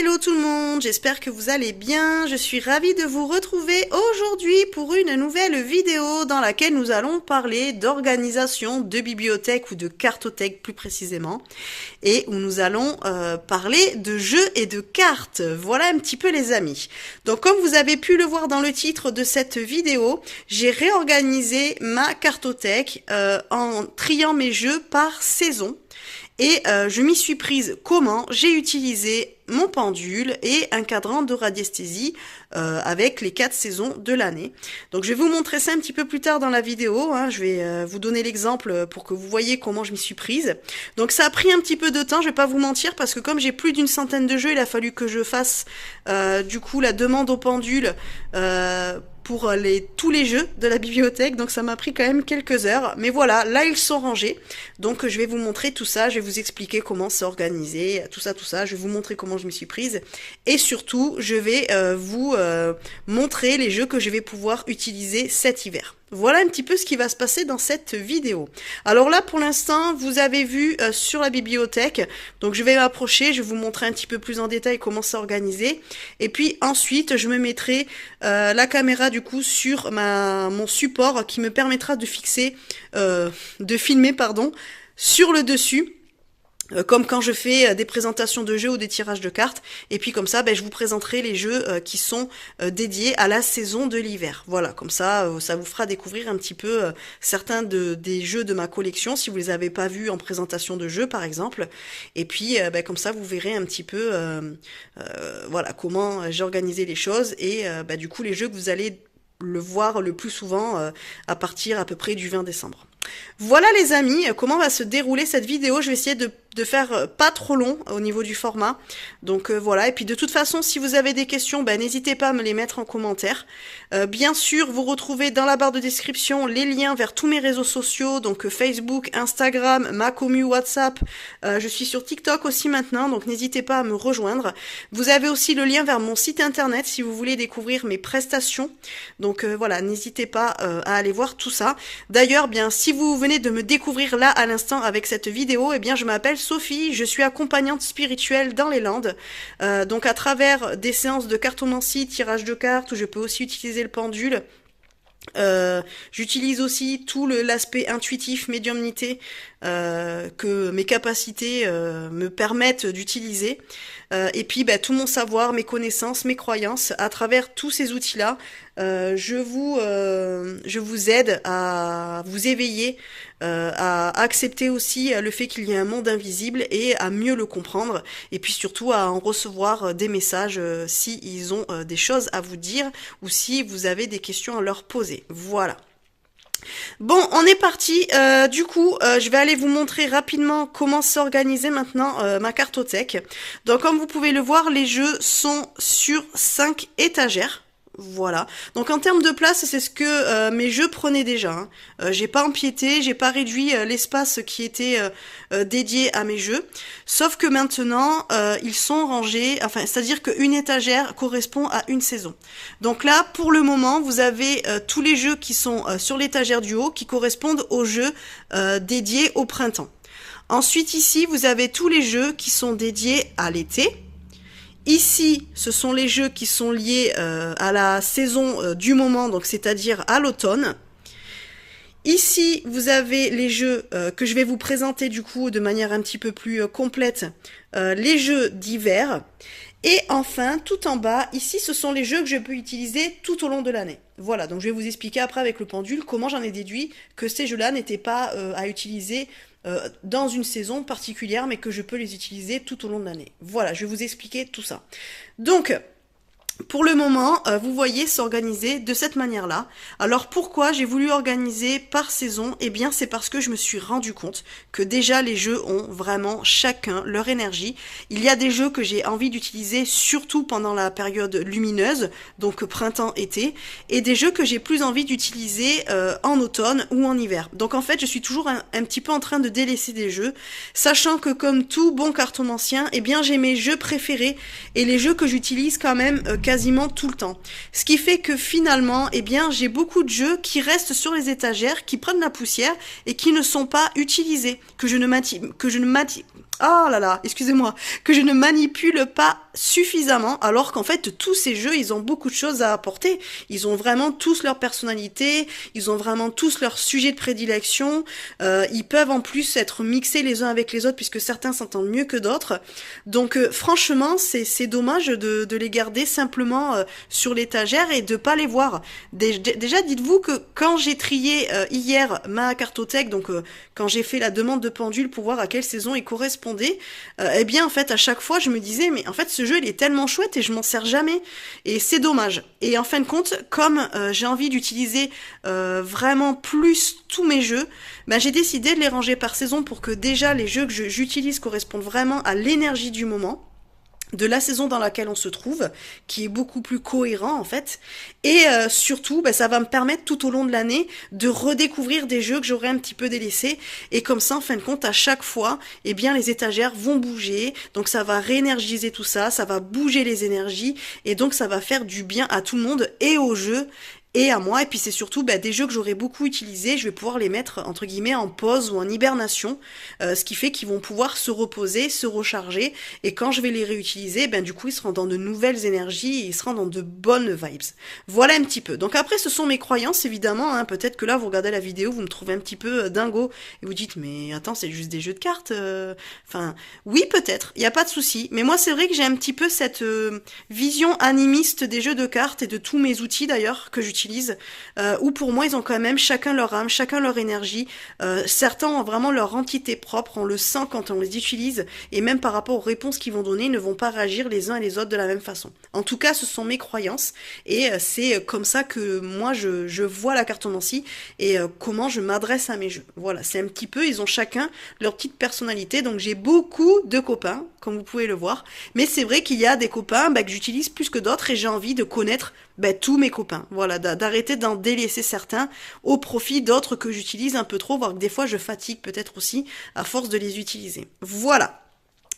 Hello tout le monde, j'espère que vous allez bien. Je suis ravie de vous retrouver aujourd'hui pour une nouvelle vidéo dans laquelle nous allons parler d'organisation de bibliothèque ou de cartothèque plus précisément, et où nous allons parler de jeux et de cartes. Voilà un petit peu les amis. Donc comme vous avez pu le voir dans le titre de cette vidéo, j'ai réorganisé ma cartothèque en triant mes jeux par saison. Et je m'y suis prise comment? J'ai utilisé mon pendule et un cadran de radiesthésie avec les 4 saisons de l'année. Donc je vais vous montrer ça un petit peu plus tard dans la vidéo, hein. Je vais vous donner l'exemple pour que vous voyez comment je m'y suis prise. Donc ça a pris un petit peu de temps, je vais pas vous mentir, parce que comme j'ai plus d'une centaine de jeux, il a fallu que je fasse du coup la demande au pendule pour tous les jeux de la bibliothèque, donc ça m'a pris quand même quelques heures, mais voilà, là ils sont rangés, donc je vais vous montrer tout ça, je vais vous expliquer comment c'est organisé, tout ça, je vais vous montrer comment je m'y suis prise, et surtout, je vais vous montrer les jeux que je vais pouvoir utiliser cet hiver. Voilà un petit peu ce qui va se passer dans cette vidéo. Alors là, pour l'instant, vous avez vu sur la bibliothèque, donc je vais m'approcher, je vais vous montrer un petit peu plus en détail comment c'est organisé, et puis ensuite, je me mettrai la caméra du coup sur mon support qui me permettra de filmer sur le dessus. Comme quand je fais des présentations de jeux ou des tirages de cartes, et puis comme ça je vous présenterai les jeux qui sont dédiés à la saison de l'hiver. Voilà, comme ça ça vous fera découvrir un petit peu certains des jeux de ma collection si vous les avez pas vus en présentation de jeux par exemple, et puis comme ça vous verrez un petit peu voilà comment j'ai organisé les choses, et du coup les jeux que vous allez le voir le plus souvent à partir à peu près du 20 décembre. Voilà les amis, comment va se dérouler cette vidéo. Je vais essayer de faire pas trop long au niveau du format. Donc voilà, et puis de toute façon, si vous avez des questions, n'hésitez pas à me les mettre en commentaire. Bien sûr, vous retrouvez dans la barre de description les liens vers tous mes réseaux sociaux, donc Facebook, Instagram, ma commu WhatsApp. Je suis sur TikTok aussi maintenant, donc n'hésitez pas à me rejoindre. Vous avez aussi le lien vers mon site internet si vous voulez découvrir mes prestations. Donc voilà, n'hésitez pas à aller voir tout ça. D'ailleurs, si vous venez de me découvrir là à l'instant avec cette vidéo, je m'appelle Sophie, je suis accompagnante spirituelle dans les Landes, donc à travers des séances de cartomancie, tirage de cartes, où je peux aussi utiliser le pendule. J'utilise aussi tout l'aspect intuitif, médiumnité, que mes capacités me permettent d'utiliser, et puis tout mon savoir, mes connaissances, mes croyances, à travers tous ces outils-là, je vous aide à vous éveiller, à accepter aussi le fait qu'il y a un monde invisible et à mieux le comprendre, et puis surtout à en recevoir des messages si ils ont des choses à vous dire ou si vous avez des questions à leur poser. Voilà. Bon, on est parti. Du coup, je vais aller vous montrer rapidement comment s'organiser maintenant ma cartothèque. Donc, comme vous pouvez le voir, les jeux sont sur 5 étagères. Voilà. Donc en termes de place, c'est ce que mes jeux prenaient déjà, hein. J'ai pas empiété, j'ai pas réduit l'espace qui était dédié à mes jeux. Sauf que maintenant, ils sont rangés, c'est-à-dire qu'une étagère correspond à une saison. Donc là, pour le moment, vous avez tous les jeux qui sont sur l'étagère du haut, qui correspondent aux jeux dédiés au printemps. Ensuite, ici, vous avez tous les jeux qui sont dédiés à l'été. Ici, ce sont les jeux qui sont liés à la saison du moment, donc c'est-à-dire à l'automne. Ici, vous avez les jeux que je vais vous présenter du coup de manière un petit peu plus complète, les jeux d'hiver. Et enfin, tout en bas, ici, ce sont les jeux que je peux utiliser tout au long de l'année. Voilà, donc je vais vous expliquer après avec le pendule comment j'en ai déduit que ces jeux-là n'étaient pas à utiliser dans une saison particulière, mais que je peux les utiliser tout au long de l'année. Voilà, je vais vous expliquer tout ça. Donc, pour le moment, vous voyez s'organiser de cette manière-là. Alors pourquoi j'ai voulu organiser par saison? Eh bien c'est parce que je me suis rendu compte que déjà les jeux ont vraiment chacun leur énergie. Il y a des jeux que j'ai envie d'utiliser surtout pendant la période lumineuse, donc printemps-été, et des jeux que j'ai plus envie d'utiliser en automne ou en hiver. Donc en fait je suis toujours un petit peu en train de délaisser des jeux, sachant que comme tout bon cartomancien, eh bien j'ai mes jeux préférés et les jeux que j'utilise quand même quasiment tout le temps. Ce qui fait que finalement, eh bien, j'ai beaucoup de jeux qui restent sur les étagères, qui prennent la poussière et qui ne sont pas utilisés, que je ne manipule pas suffisamment, alors qu'en fait tous ces jeux ils ont beaucoup de choses à apporter, ils ont vraiment tous leur personnalité, ils ont vraiment tous leur sujet de prédilection, ils peuvent en plus être mixés les uns avec les autres puisque certains s'entendent mieux que d'autres, donc franchement c'est dommage de les garder simplement sur l'étagère et de pas les voir. Déjà dites-vous que quand j'ai trié hier ma cartothèque, donc quand j'ai fait la demande de pendule pour voir à quelle saison il correspondait, eh bien en fait à chaque fois je me disais mais en fait ce jeu il est tellement chouette et je m'en sers jamais et c'est dommage. Et en fin de compte comme j'ai envie d'utiliser vraiment plus tous mes jeux, ben j'ai décidé de les ranger par saison pour que déjà les jeux que j'utilise correspondent vraiment à l'énergie du moment, de la saison dans laquelle on se trouve, qui est beaucoup plus cohérent en fait, et surtout ça va me permettre tout au long de l'année de redécouvrir des jeux que j'aurais un petit peu délaissés, et comme ça en fin de compte à chaque fois eh bien les étagères vont bouger, donc ça va réénergiser tout ça, ça va bouger les énergies, et donc ça va faire du bien à tout le monde et au jeu et à moi, et puis c'est surtout des jeux que j'aurais beaucoup utilisés, je vais pouvoir les mettre entre guillemets en pause ou en hibernation, ce qui fait qu'ils vont pouvoir se reposer, se recharger, et quand je vais les réutiliser, du coup ils seront dans de nouvelles énergies, et ils seront dans de bonnes vibes. Voilà un petit peu. Donc après ce sont mes croyances évidemment, hein. Peut-être que là vous regardez la vidéo, vous me trouvez un petit peu dingo, et vous dites mais attends c'est juste des jeux de cartes, enfin oui peut-être, il n'y a pas de souci, mais moi c'est vrai que j'ai un petit peu cette vision animiste des jeux de cartes et de tous mes outils d'ailleurs que j'utilise, où pour moi ils ont quand même chacun leur âme, chacun leur énergie, certains ont vraiment leur entité propre, on le sent quand on les utilise, et même par rapport aux réponses qu'ils vont donner, ils ne vont pas réagir les uns et les autres de la même façon. En tout cas ce sont mes croyances, et c'est comme ça que moi je vois la cartomancie, et comment je m'adresse à mes jeux. Voilà, c'est un petit peu, ils ont chacun leur petite personnalité, donc j'ai beaucoup de copains, comme vous pouvez le voir, mais c'est vrai qu'il y a des copains que j'utilise plus que d'autres, et j'ai envie de connaître tous mes copains, voilà, d'arrêter d'en délaisser certains au profit d'autres que j'utilise un peu trop, voire que des fois je fatigue peut-être aussi à force de les utiliser. Voilà.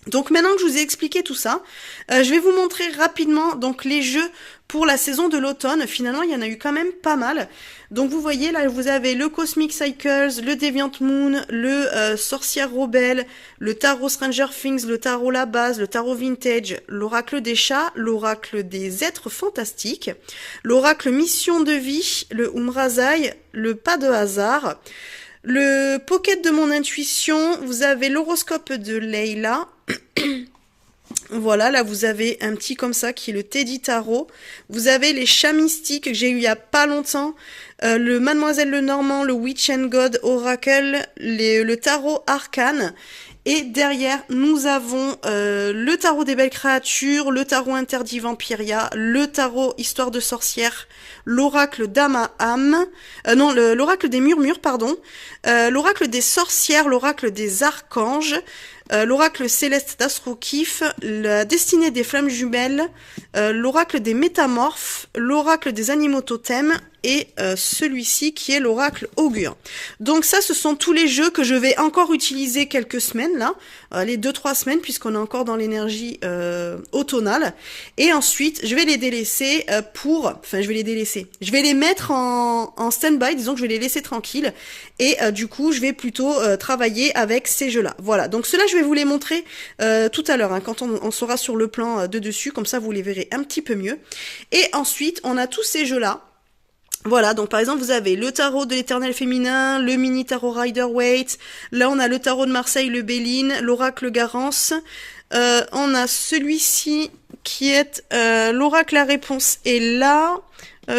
Donc maintenant que je vous ai expliqué tout ça, je vais vous montrer rapidement donc les jeux pour la saison de l'automne. Finalement, il y en a eu quand même pas mal. Donc vous voyez là, vous avez le Cosmic Cycles, le Deviant Moon, le Sorcière Rebelle, le Tarot Stranger Things, le Tarot La Base, le Tarot Vintage, l'Oracle des Chats, l'Oracle des Êtres Fantastiques, l'Oracle Mission de Vie, le Umrazai, le Pas de Hasard, le Pocket de mon intuition, vous avez l'horoscope de Leila. Voilà, là vous avez un petit comme ça qui est le Teddy Tarot. Vous avez les chats mystiques que j'ai eu il y a pas longtemps. Le Mademoiselle Lenormand, le Witch and God Oracle, le Tarot Arcane. Et derrière, nous avons le Tarot des Belles Créatures, le Tarot Interdit Vampiria, le Tarot Histoire de Sorcière, l'Oracle d'Ama-Am, l'Oracle des Murmures, pardon, l'Oracle des Sorcières, l'Oracle des Archanges, l'Oracle Céleste d'Astrokif, la Destinée des Flammes Jumelles, l'Oracle des Métamorphes, l'Oracle des Animaux Totems, et celui-ci qui est l'Oracle Augure. Donc ça, ce sont tous les jeux que je vais encore utiliser quelques semaines, là, les 2-3 semaines, puisqu'on est encore dans l'énergie automnale. Et ensuite, je vais les délaisser je vais les mettre en stand-by, disons que je vais les laisser tranquilles. Et du coup, je vais plutôt travailler avec ces jeux-là. Voilà, donc ceux-là, je vais vous les montrer tout à l'heure, hein, quand on sera sur le plan de dessus, comme ça vous les verrez un petit peu mieux. Et ensuite, on a tous ces jeux-là. Voilà, donc par exemple, vous avez le tarot de l'éternel féminin, le mini tarot Rider-Waite, là on a le tarot de Marseille, le Béline, l'oracle Garance, on a celui-ci qui est l'oracle La Réponse, et là,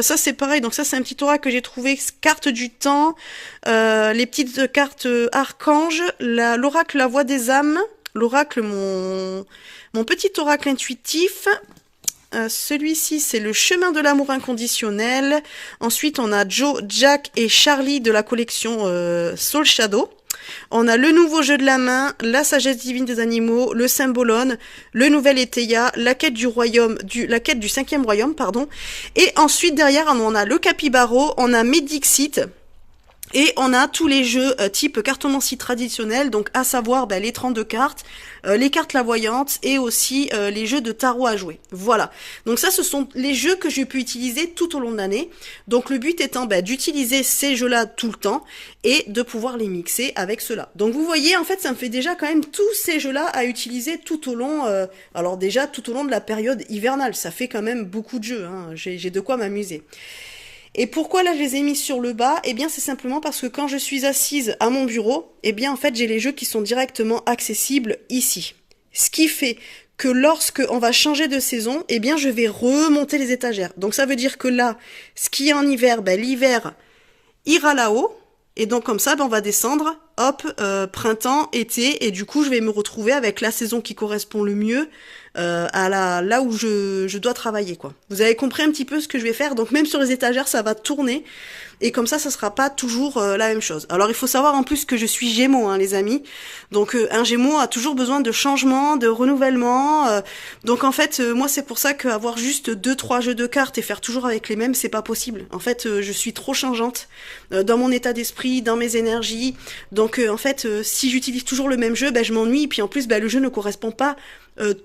ça c'est pareil, donc ça c'est un petit oracle que j'ai trouvé, carte du temps, les petites cartes archanges, l'oracle La Voix des âmes, l'oracle mon petit oracle intuitif. Celui-ci, c'est le chemin de l'amour inconditionnel. Ensuite, on a Joe, Jack et Charlie de la collection Soul Shadow. On a le nouveau jeu de la main, la sagesse divine des animaux, le symbolone, le nouvel Eteia, la quête du 5e royaume, pardon. Et ensuite, derrière, on a le Capybaro, on a Medixit. Et on a tous les jeux type cartomancie traditionnelle, donc à savoir les 32 cartes, les cartes la voyante et aussi les jeux de tarot à jouer. Voilà. Donc ça, ce sont les jeux que j'ai pu utiliser tout au long de l'année. Donc le but étant d'utiliser ces jeux-là tout le temps et de pouvoir les mixer avec ceux-là. Donc vous voyez, en fait, ça me fait déjà quand même tous ces jeux-là à utiliser tout au long, alors déjà tout au long de la période hivernale. Ça fait quand même beaucoup de jeux, hein. J'ai de quoi m'amuser. Et pourquoi là je les ai mis sur le bas? Eh bien c'est simplement parce que quand je suis assise à mon bureau, eh bien en fait j'ai les jeux qui sont directement accessibles ici. Ce qui fait que lorsque on va changer de saison, eh bien je vais remonter les étagères. Donc ça veut dire que là, ce qui est en hiver, l'hiver ira là-haut. Et donc comme ça, on va descendre, hop, printemps, été, et du coup je vais me retrouver avec la saison qui correspond le mieux là où je dois travailler, quoi. Vous avez compris un petit peu ce que je vais faire, donc même sur les étagères, ça va tourner, et comme ça sera pas toujours la même chose. Alors il faut savoir en plus que je suis Gémeaux, hein, les amis, donc un Gémeaux a toujours besoin de changement, de renouvellement, donc en fait, moi c'est pour ça qu'avoir juste 2-3 jeux de cartes et faire toujours avec les mêmes, c'est pas possible. En fait, je suis trop changeante dans mon état d'esprit, dans mes énergies, donc en fait, si j'utilise toujours le même jeu, je m'ennuie, puis en plus, le jeu ne correspond pas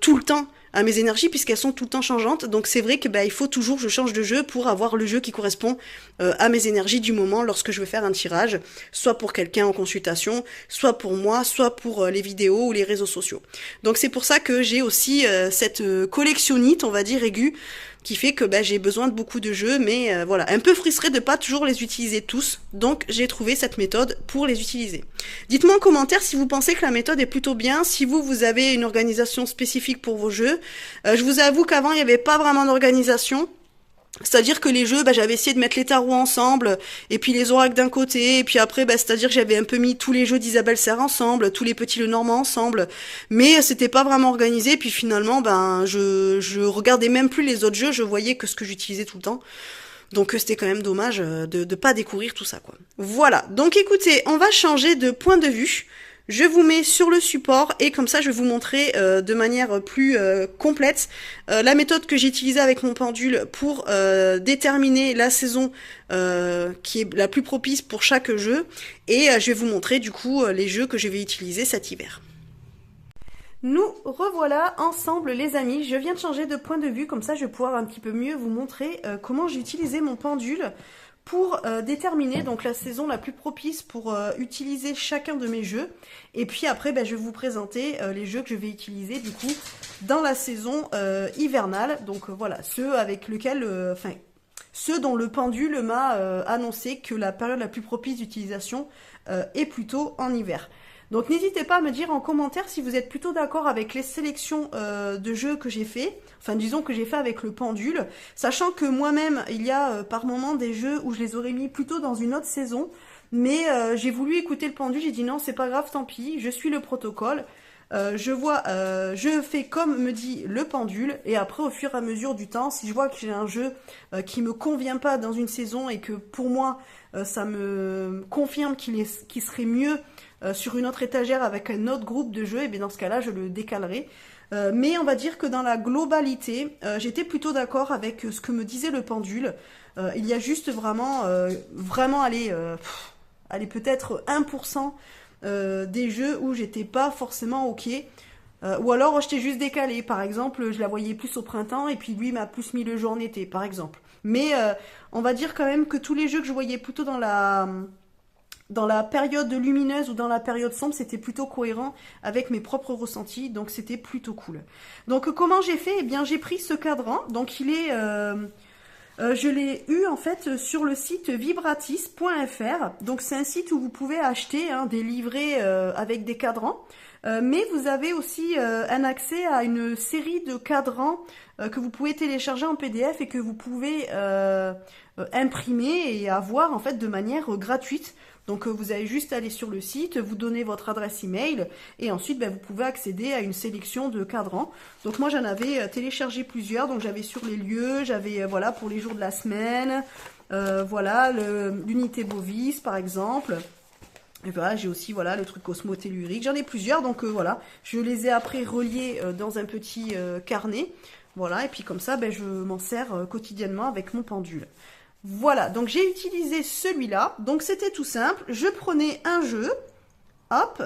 tout le temps à mes énergies puisqu'elles sont tout le temps changeantes. Donc c'est vrai que il faut toujours que je change de jeu pour avoir le jeu qui correspond à mes énergies du moment lorsque je veux faire un tirage, soit pour quelqu'un en consultation, soit pour moi, soit pour les vidéos ou les réseaux sociaux. Donc c'est pour ça que j'ai aussi cette collectionnite, on va dire, aiguë, qui fait que j'ai besoin de beaucoup de jeux, mais voilà, un peu frustrée de pas toujours les utiliser tous, donc j'ai trouvé cette méthode pour les utiliser. Dites-moi en commentaire si vous pensez que la méthode est plutôt bien, si vous avez une organisation spécifique pour vos jeux. Je vous avoue qu'avant il n'y avait pas vraiment d'organisation. C'est-à-dire que les jeux, j'avais essayé de mettre les tarots ensemble, et puis les oracles d'un côté, et puis après, c'est-à-dire que j'avais un peu mis tous les jeux d'Isabelle Serre ensemble, tous les petits Lenormand ensemble, mais c'était pas vraiment organisé, puis finalement, je regardais même plus les autres jeux, je voyais que ce que j'utilisais tout le temps. Donc c'était quand même dommage de pas découvrir tout ça, quoi. Voilà, donc écoutez, on va changer de point de vue. Je vous mets sur le support et comme ça je vais vous montrer de manière plus complète la méthode que j'ai utilisée avec mon pendule pour déterminer la saison qui est la plus propice pour chaque jeu, et je vais vous montrer du coup les jeux que je vais utiliser cet hiver. Nous revoilà ensemble les amis, je viens de changer de point de vue, comme ça je vais pouvoir un petit peu mieux vous montrer comment j'ai utilisé mon pendule pour déterminer donc la saison la plus propice pour utiliser chacun de mes jeux. Et puis après, je vais vous présenter les jeux que je vais utiliser du coup dans la saison hivernale. Donc voilà, ceux avec lesquels, ceux dont le pendule m'a annoncé que la période la plus propice d'utilisation est plutôt en hiver. Donc n'hésitez pas à me dire en commentaire si vous êtes plutôt d'accord avec les sélections de jeux que j'ai fait, enfin disons que j'ai fait avec le pendule, sachant que moi-même il y a par moment des jeux où je les aurais mis plutôt dans une autre saison, mais j'ai voulu écouter le pendule, j'ai dit non c'est pas grave, tant pis, je suis le protocole, je fais comme me dit le pendule, et après au fur et à mesure du temps, si je vois que j'ai un jeu qui me convient pas dans une saison et que pour moi ça me confirme qu'il serait mieux sur une autre étagère avec un autre groupe de jeux, et bien dans ce cas-là, je le décalerai. Mais on va dire que dans la globalité, j'étais plutôt d'accord avec ce que me disait le pendule. Il y a juste vraiment, allez peut-être 1% des jeux où j'étais pas forcément ok. Ou alors j'étais juste décalé. Par exemple, je la voyais plus au printemps et puis lui m'a plus mis le jeu en été, par exemple. Mais on va dire quand même que tous les jeux que je voyais plutôt dans la période lumineuse ou dans la période sombre, c'était plutôt cohérent avec mes propres ressentis, donc c'était plutôt cool. Donc comment j'ai fait? Eh bien j'ai pris ce cadran, donc il est... je l'ai eu en fait sur le site vibratis.fr, donc c'est un site où vous pouvez acheter des livrets avec des cadrans, mais vous avez aussi un accès à une série de cadrans que vous pouvez télécharger en PDF et que vous pouvez imprimer et avoir en fait de manière gratuite. Donc vous avez juste à aller sur le site, vous donnez votre adresse email et ensuite vous pouvez accéder à une sélection de cadrans. Donc moi j'en avais téléchargé plusieurs, donc j'avais sur les lieux, j'avais voilà pour les jours de la semaine, voilà l'unité bovis par exemple. Et voilà, j'ai aussi voilà le truc osmotellurique, j'en ai plusieurs, donc voilà, je les ai après reliés dans un petit carnet, voilà, et puis comme ça je m'en sers quotidiennement avec mon pendule. Voilà, donc j'ai utilisé celui-là. Donc c'était tout simple. Je prenais un jeu, hop.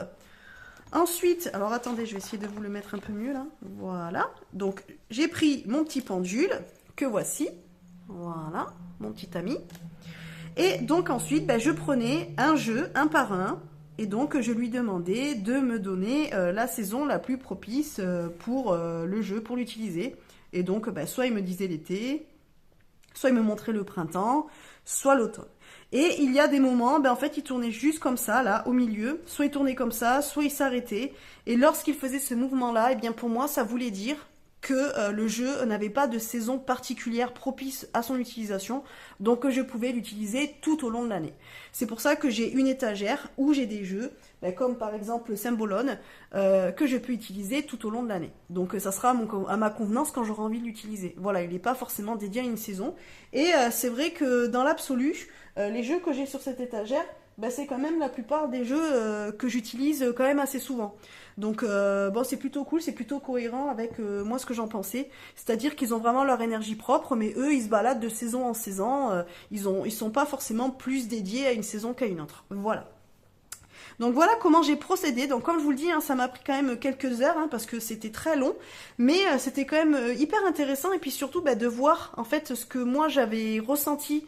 Ensuite, alors attendez, je vais essayer de vous le mettre un peu mieux là. Voilà. Donc j'ai pris mon petit pendule, que voici. Voilà, mon petit ami. Et donc ensuite, ben, je prenais un jeu, un par un. Et donc je lui demandais de me donner la saison la plus propice pour le jeu, pour l'utiliser. Et donc, ben, soit il me disait l'été, soit il me montrait le printemps, soit l'automne. Et il y a des moments, ben en fait, il tournait juste comme ça, là, au milieu. Soit il tournait comme ça, soit il s'arrêtait. Et lorsqu'il faisait ce mouvement-là, eh bien pour moi, ça voulait dire que le jeu n'avait pas de saison particulière propice à son utilisation, donc que je pouvais l'utiliser tout au long de l'année. C'est pour ça que j'ai une étagère où j'ai des jeux, ben, comme par exemple le Symbolone, que je peux utiliser tout au long de l'année. Donc ça sera à ma convenance quand j'aurai envie de l'utiliser. Voilà, il n'est pas forcément dédié à une saison. Et c'est vrai que dans l'absolu, les jeux que j'ai sur cette étagère, bah, c'est quand même la plupart des jeux que j'utilise quand même assez souvent. Donc bon, c'est plutôt cool, c'est plutôt cohérent avec moi ce que j'en pensais. C'est-à-dire qu'ils ont vraiment leur énergie propre, mais eux, ils se baladent de saison en saison. Ils sont pas forcément plus dédiés à une saison qu'à une autre. Voilà. Donc voilà comment j'ai procédé. Donc comme je vous le dis, hein, ça m'a pris quand même quelques heures parce que c'était très long, mais c'était quand même hyper intéressant et puis surtout bah, de voir en fait ce que moi j'avais ressenti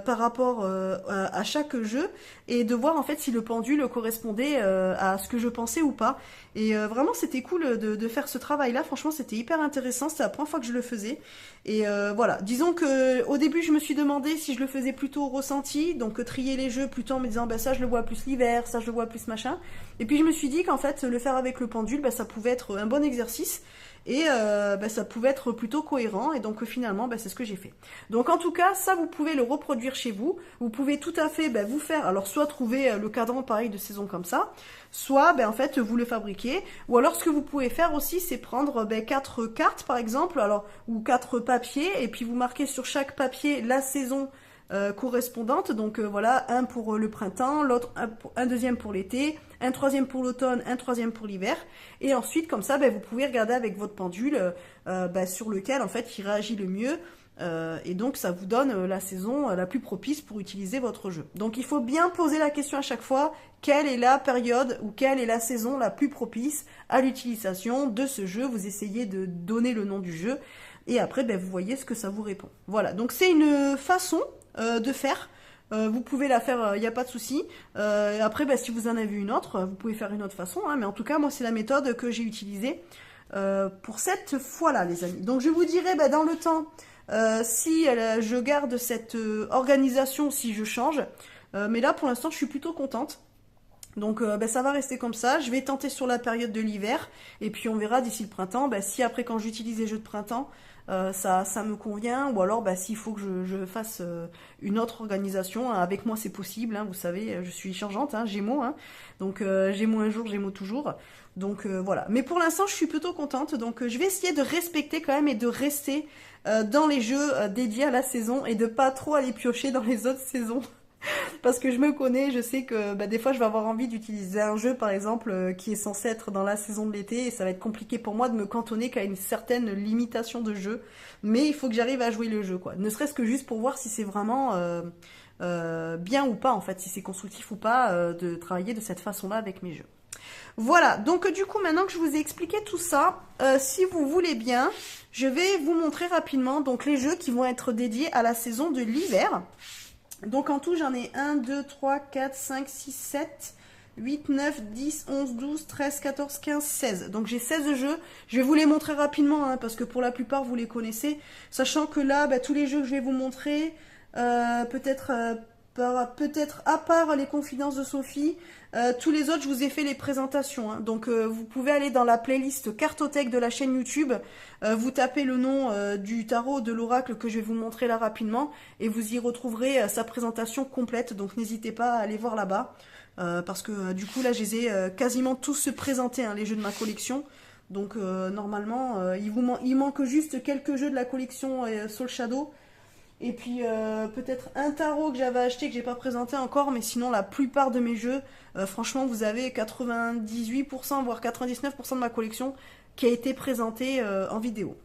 par rapport à chaque jeu et de voir en fait si le pendule correspondait à ce que je pensais ou pas. Et vraiment c'était cool de faire ce travail-là. Franchement c'était hyper intéressant. C'était la première fois que je le faisais. Et voilà, disons que au début je me suis demandé si je le faisais plutôt au ressenti, donc trier les jeux plutôt en me disant bah ça je le vois plus l'hiver, ça je le vois plus machin. Et puis je me suis dit qu'en fait le faire avec le pendule, bah, ça pouvait être un bon exercice. Et bah, ça pouvait être plutôt cohérent et donc finalement bah, c'est ce que j'ai fait. Donc en tout cas ça vous pouvez le reproduire chez vous. Vous pouvez tout à fait bah, vous faire, alors soit trouver le cadran pareil de saison comme ça, soit bah, en fait vous le fabriquez, ou alors ce que vous pouvez faire aussi c'est prendre bah, 4 cartes par exemple, alors ou 4 papiers et puis vous marquez sur chaque papier la saison correspondante, donc voilà, un pour le printemps, l'autre un deuxième pour l'été, un troisième pour l'automne, un troisième pour l'hiver, et ensuite comme ça, ben, vous pouvez regarder avec votre pendule ben, sur lequel en fait il réagit le mieux, et donc ça vous donne la saison la plus propice pour utiliser votre jeu. Donc il faut bien poser la question à chaque fois, quelle est la période ou quelle est la saison la plus propice à l'utilisation de ce jeu, vous essayez de donner le nom du jeu, et après ben, vous voyez ce que ça vous répond. Voilà, donc c'est une façon de faire. Vous pouvez la faire, il n'y a pas de souci. Après, bah, si vous en avez une autre, vous pouvez faire une autre façon. Hein, mais en tout cas, moi, c'est la méthode que j'ai utilisée pour cette fois-là, les amis. Donc, je vous dirai bah, dans le temps si je garde cette organisation, si je change. Mais là, pour l'instant, je suis plutôt contente. Donc bah, ça va rester comme ça, je vais tenter sur la période de l'hiver, et puis on verra d'ici le printemps, bah, si après quand j'utilise les jeux de printemps, ça me convient, ou alors bah, s'il faut que je fasse une autre organisation, hein, avec moi c'est possible, hein, vous savez, je suis changeante, hein, Gémeaux, hein, donc Gémeaux un jour, Gémeaux toujours, donc voilà. Mais pour l'instant je suis plutôt contente, donc je vais essayer de respecter quand même et de rester dans les jeux dédiés à la saison, et de pas trop aller piocher dans les autres saisons. Parce que je me connais, je sais que bah, des fois je vais avoir envie d'utiliser un jeu par exemple qui est censé être dans la saison de l'été et ça va être compliqué pour moi de me cantonner qu'à une certaine limitation de jeu. Mais il faut que j'arrive à jouer le jeu quoi. Ne serait-ce que juste pour voir si c'est vraiment bien ou pas en fait, si c'est constructif ou pas de travailler de cette façon-là avec mes jeux. Voilà, donc du coup maintenant que je vous ai expliqué tout ça, si vous voulez bien, je vais vous montrer rapidement donc les jeux qui vont être dédiés à la saison de l'hiver. Donc en tout, j'en ai 1, 2, 3, 4, 5, 6, 7, 8, 9, 10, 11, 12, 13, 14, 15, 16. Donc j'ai 16 jeux. Je vais vous les montrer rapidement hein, parce que pour la plupart, vous les connaissez. Sachant que là, bah, tous les jeux que je vais vous montrer, peut-être à part les confidences de Sophie, tous les autres, je vous ai fait les présentations. Hein. Donc vous pouvez aller dans la playlist Cartothèque de la chaîne YouTube, vous tapez le nom du tarot de l'oracle que je vais vous montrer là rapidement, et vous y retrouverez sa présentation complète. Donc n'hésitez pas à aller voir là-bas, parce que du coup là, je les ai quasiment tous se présenter, hein, les jeux de ma collection. Donc normalement, il manque juste quelques jeux de la collection Soul Shadow. Et puis peut-être un tarot que j'avais acheté que j'ai pas présenté encore, mais sinon la plupart de mes jeux, franchement vous avez 98% voire 99% de ma collection qui a été présentée en vidéo.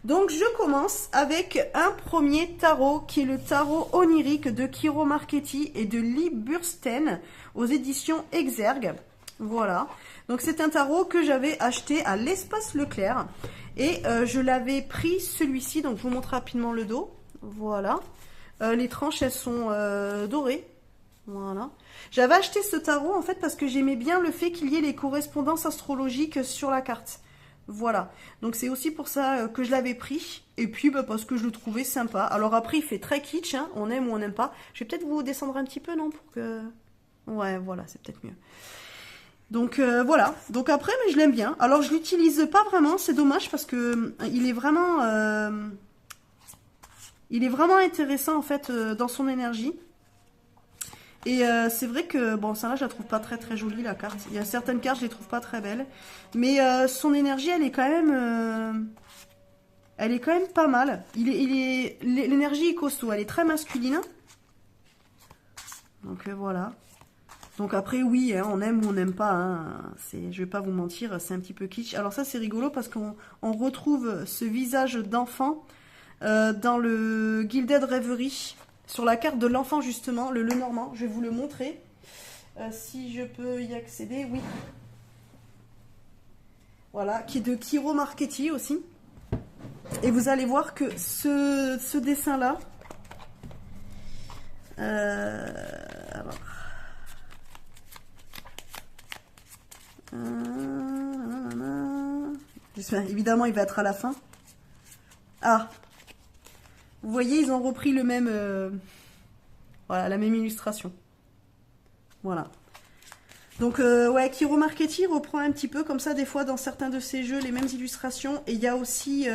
Donc je commence avec un premier tarot qui est le tarot onirique de Kiro Marchetti et de Lee Bursten aux éditions Exergue. Voilà. Donc c'est un tarot que j'avais acheté à l'Espace Leclerc et je l'avais pris celui-ci. Donc je vous montre rapidement le dos. Voilà. Les tranches elles sont dorées. Voilà. J'avais acheté ce tarot en fait parce que j'aimais bien le fait qu'il y ait les correspondances astrologiques sur la carte. Voilà, donc c'est aussi pour ça que je l'avais pris, et puis bah, parce que je le trouvais sympa. Alors après il fait très kitsch, hein, on aime ou on n'aime pas. Je vais peut-être vous descendre un petit peu, non, pour que... Ouais, voilà, c'est peut-être mieux. Donc voilà, donc après mais je l'aime bien. Alors je l'utilise pas vraiment, c'est dommage parce que il est vraiment intéressant en fait dans son énergie. Et c'est vrai que, bon, ça là, je la trouve pas très très jolie, la carte. Il y a certaines cartes, je les trouve pas très belles. Mais son énergie, elle est quand même pas mal. L'énergie est costaud, elle est très masculine. Donc voilà. Donc après, oui, hein, on aime ou on n'aime pas. Hein. Je vais pas vous mentir, c'est un petit peu kitsch. Alors ça, c'est rigolo parce qu'on retrouve ce visage d'enfant dans le Gilded Reverie. Sur la carte de l'enfant, justement, le Lenormand, je vais vous le montrer. Si je peux y accéder, oui. Voilà, qui est de Kiro Marchetti aussi. Et vous allez voir que ce dessin-là... alors... évidemment, il va être à la fin. Ah, vous voyez, ils ont repris le même, voilà, la même illustration. Voilà. Donc, ouais, Kiro Marchetti reprend un petit peu comme ça, des fois, dans certains de ses jeux, les mêmes illustrations. Et il y a aussi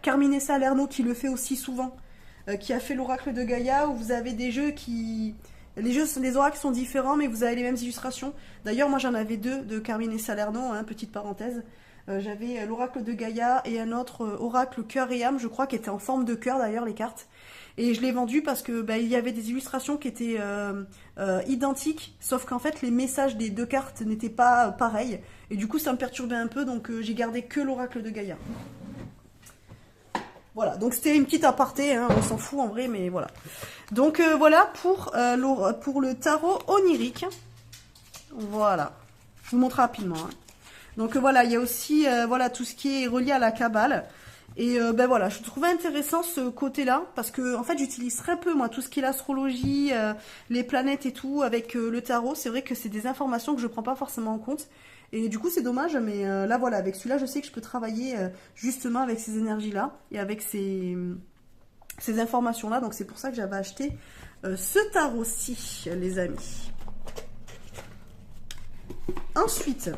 Carmine Salerno qui le fait aussi souvent, qui a fait l'oracle de Gaïa, où vous avez des jeux qui... Les oracles sont différents, mais vous avez les mêmes illustrations. D'ailleurs, moi, j'en avais deux de Carmine Salerno, hein, petite parenthèse. J'avais l'oracle de Gaïa et un autre oracle cœur et âme, je crois, qui était en forme de cœur d'ailleurs, les cartes. Et je l'ai vendu parce que bah, il y avait des illustrations qui étaient identiques, sauf qu'en fait les messages des deux cartes n'étaient pas pareils. Et du coup ça me perturbait un peu, donc j'ai gardé que l'oracle de Gaïa. Voilà, donc c'était une petite aparté, hein, on s'en fout en vrai, mais voilà. Donc voilà pour le tarot onirique. Voilà, je vous montre rapidement. Hein. Donc voilà, il y a aussi voilà, tout ce qui est relié à la Kabbale. Et ben voilà, je trouvais intéressant ce côté-là, parce que en fait j'utilise très peu moi tout ce qui est l'astrologie, les planètes et tout avec le tarot. C'est vrai que c'est des informations que je prends pas forcément en compte. Et du coup c'est dommage, mais là voilà, avec celui-là je sais que je peux travailler justement avec ces énergies-là et avec ces informations-là. Donc c'est pour ça que j'avais acheté ce tarot-ci, les amis. Ensuite...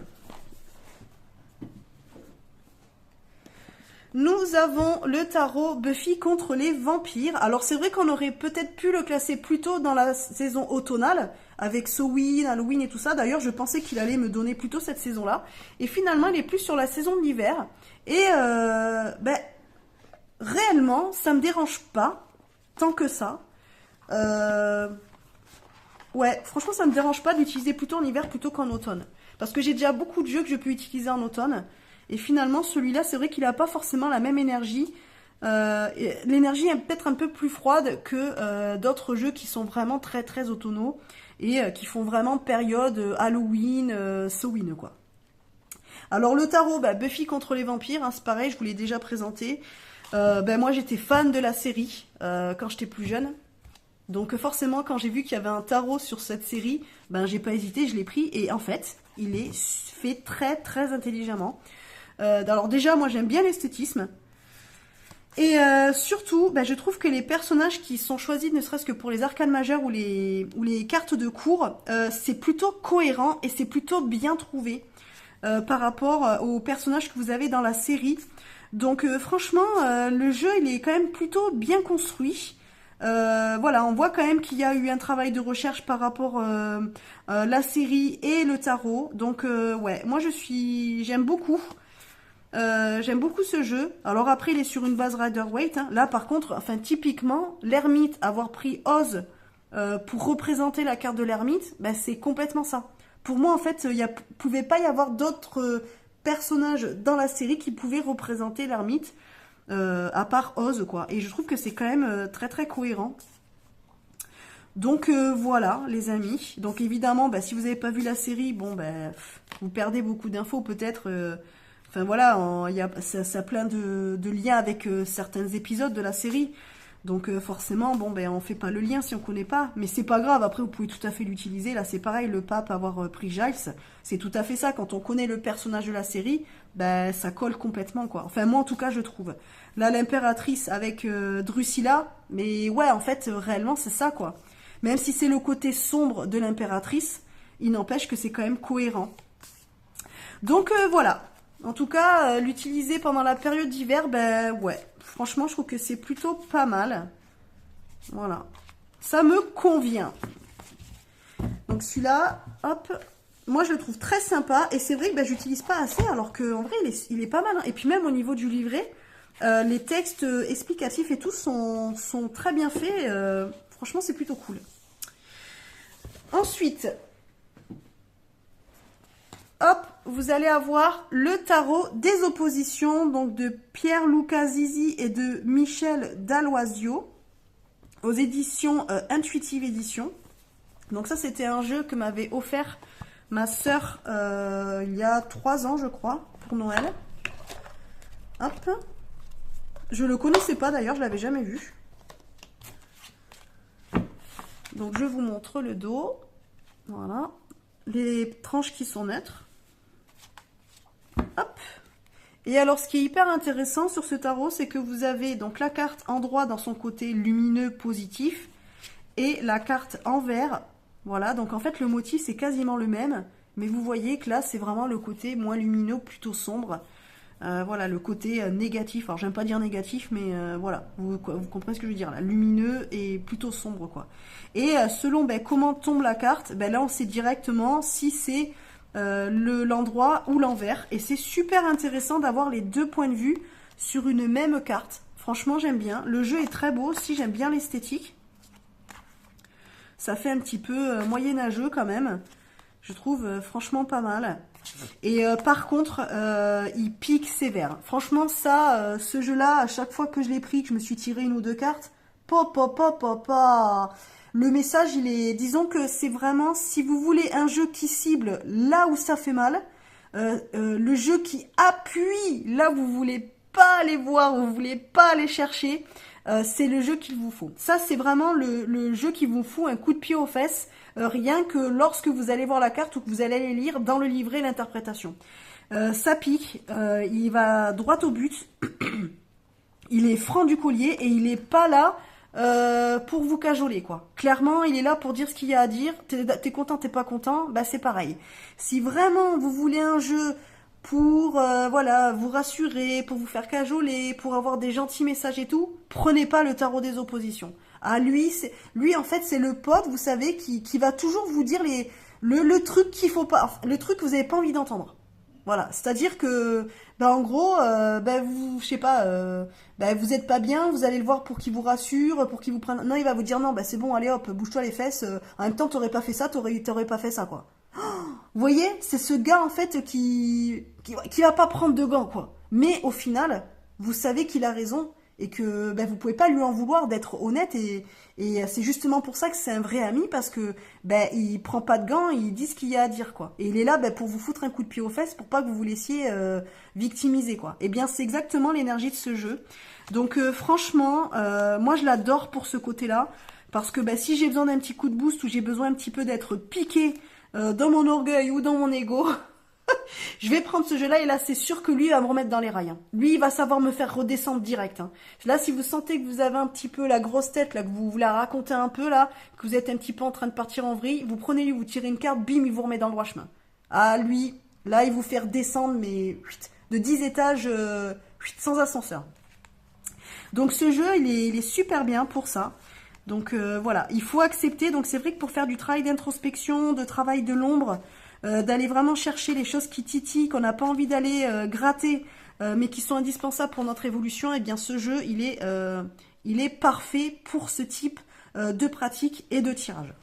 nous avons le tarot Buffy contre les vampires. Alors c'est vrai qu'on aurait peut-être pu le classer plus tôt dans la saison automnale, avec Samhain, Halloween et tout ça. D'ailleurs je pensais qu'il allait me donner plutôt cette saison-là. Et finalement il est plus sur la saison de l'hiver. Et ben, réellement ça me dérange pas, tant que ça. Ouais, franchement ça me dérange pas d'utiliser plutôt en hiver plutôt qu'en automne. Parce que j'ai déjà beaucoup de jeux que je peux utiliser en automne. Et finalement, celui-là, c'est vrai qu'il n'a pas forcément la même énergie. L'énergie est peut-être un peu plus froide que d'autres jeux qui sont vraiment très très automnaux et qui font vraiment période Halloween, Samhain, quoi. Alors le tarot, bah, Buffy contre les vampires, hein, c'est pareil, je vous l'ai déjà présenté. Moi, j'étais fan de la série quand j'étais plus jeune. Donc forcément, quand j'ai vu qu'il y avait un tarot sur cette série, ben j'ai pas hésité, je l'ai pris. Et en fait, il est fait très très intelligemment. Alors déjà, moi j'aime bien l'esthétisme. Et surtout, je trouve que les personnages qui sont choisis, ne serait-ce que pour les arcanes majeures ou les cartes de cours, c'est plutôt cohérent et c'est plutôt bien trouvé par rapport aux personnages que vous avez dans la série. Donc franchement, le jeu il est quand même plutôt bien construit. Voilà, on voit quand même qu'il y a eu un travail de recherche par rapport la série et le tarot. Donc ouais, moi j'aime beaucoup. J'aime beaucoup ce jeu. Alors après, il est sur une base Rider-Waite. Hein. Là, par contre, enfin typiquement, l'ermite, avoir pris Oz pour représenter la carte de l'ermite, c'est complètement ça. Pour moi, en fait, il ne pouvait pas y avoir d'autres personnage dans la série qui pouvait représenter l'ermite, à part Oz, quoi. Et je trouve que c'est quand même très très cohérent. Donc voilà, les amis. Donc évidemment, bah, si vous n'avez pas vu la série, bon, bah, vous perdez beaucoup d'infos peut-être. Enfin voilà, ça a plein de liens avec certains épisodes de la série. Donc forcément, bon, ben on fait pas le lien si on connaît pas. Mais c'est pas grave, après vous pouvez tout à fait l'utiliser. Là c'est pareil, le pape avoir pris Giles, c'est tout à fait ça. Quand on connaît le personnage de la série, ben ça colle complètement, quoi. Enfin moi en tout cas je trouve. Là l'impératrice avec Drusilla, mais ouais en fait réellement c'est ça, quoi. Même si c'est le côté sombre de l'impératrice, il n'empêche que c'est quand même cohérent. Donc voilà. En tout cas, l'utiliser pendant la période d'hiver, ben ouais. Franchement, je trouve que c'est plutôt pas mal. Voilà. Ça me convient. Donc celui-là, hop. Moi, je le trouve très sympa. Et c'est vrai que ben, j'utilise pas assez, alors qu'en vrai, il est pas mal. Hein. Et puis même au niveau du livret, les textes explicatifs et tout sont très bien faits. Franchement, c'est plutôt cool. Ensuite... hop, vous allez avoir le tarot des oppositions, donc de Pierre Luca Zizi et de Michel Dalloisio, aux éditions Intuitive Édition. Donc ça, c'était un jeu que m'avait offert ma sœur il y a 3 ans, je crois, pour Noël. Hop. Je le connaissais pas d'ailleurs, je l'avais jamais vu. Donc je vous montre le dos. Voilà. Les tranches qui sont neutres. Hop. Et alors, ce qui est hyper intéressant sur ce tarot, c'est que vous avez donc la carte en droit dans son côté lumineux positif et la carte en vert. Voilà, donc en fait, le motif, c'est quasiment le même. Mais vous voyez que là, c'est vraiment le côté moins lumineux, plutôt sombre. Voilà, le côté négatif. Alors, j'aime pas dire négatif, mais voilà, vous comprenez ce que je veux dire là. Lumineux et plutôt sombre, quoi. Et selon comment tombe la carte, là, on sait directement si c'est... l'endroit ou l'envers, et c'est super intéressant d'avoir les deux points de vue sur une même carte. Franchement, j'aime bien. Le jeu est très beau aussi, j'aime bien l'esthétique. Ça fait un petit peu moyenâgeux quand même. Je trouve franchement pas mal. Et par contre, il pique sévère. Franchement, ça, ce jeu-là, à chaque fois que je l'ai pris, que je me suis tiré 1 ou 2 cartes, le message, il est... Disons que c'est vraiment, si vous voulez un jeu qui cible là où ça fait mal, le jeu qui appuie là où vous voulez pas aller voir, où vous voulez pas aller chercher, c'est le jeu qu'il vous faut. Ça, c'est vraiment le jeu qui vous fout un coup de pied aux fesses, rien que lorsque vous allez voir la carte ou que vous allez aller lire dans le livret l'interprétation. Ça pique, il va droit au but, il est franc du collier et il est pas là pour vous cajoler, quoi. Clairement, il est là pour dire ce qu'il y a à dire. T'es content, t'es pas content, c'est pareil. Si vraiment vous voulez un jeu pour voilà, vous rassurer, pour vous faire cajoler, pour avoir des gentils messages et tout, prenez pas le tarot des oppositions. Ah, lui en fait, c'est le pote, vous savez, qui va toujours vous dire le truc qu'il faut pas, le truc que vous avez pas envie d'entendre. Voilà, c'est-à-dire que, en gros, vous, je sais pas, vous êtes pas bien, vous allez le voir pour qu'il vous rassure, pour qu'il vous prenne... Non, il va vous dire, non, c'est bon, allez hop, bouge-toi les fesses, en même temps, t'aurais pas fait ça, t'aurais pas fait ça, quoi. Vous voyez, c'est ce gars, en fait, qui va pas prendre de gants, quoi. Mais, au final, vous savez qu'il a raison, et que, vous pouvez pas lui en vouloir d'être honnête, et c'est justement pour ça que c'est un vrai ami, parce que, il prend pas de gants, il dit ce qu'il y a à dire, quoi. Et il est là, pour vous foutre un coup de pied aux fesses, pour pas que vous vous laissiez victimiser, quoi. Et bien, c'est exactement l'énergie de ce jeu. Donc, franchement, moi, je l'adore pour ce côté-là, parce que, si j'ai besoin d'un petit coup de boost, ou j'ai besoin un petit peu d'être piqué dans mon orgueil ou dans mon ego... Je vais prendre ce jeu-là et là, c'est sûr que lui, il va me remettre dans les rails. Hein. Lui, il va savoir me faire redescendre direct. Hein. Là, si vous sentez que vous avez un petit peu la grosse tête, là, que vous voulez raconter un peu, là, que vous êtes un petit peu en train de partir en vrille, vous prenez lui, vous tirez une carte, bim, il vous remet dans le droit chemin. Ah, lui, là, il vous fait redescendre, mais de 10 étages sans ascenseur. Donc, ce jeu, il est super bien pour ça. Donc, voilà, il faut accepter. Donc, c'est vrai que pour faire du travail d'introspection, de travail de l'ombre... d'aller vraiment chercher les choses qui titillent, qu'on n'a pas envie d'aller gratter, mais qui sont indispensables pour notre évolution, et bien ce jeu, il est parfait pour ce type de pratique et de tirage.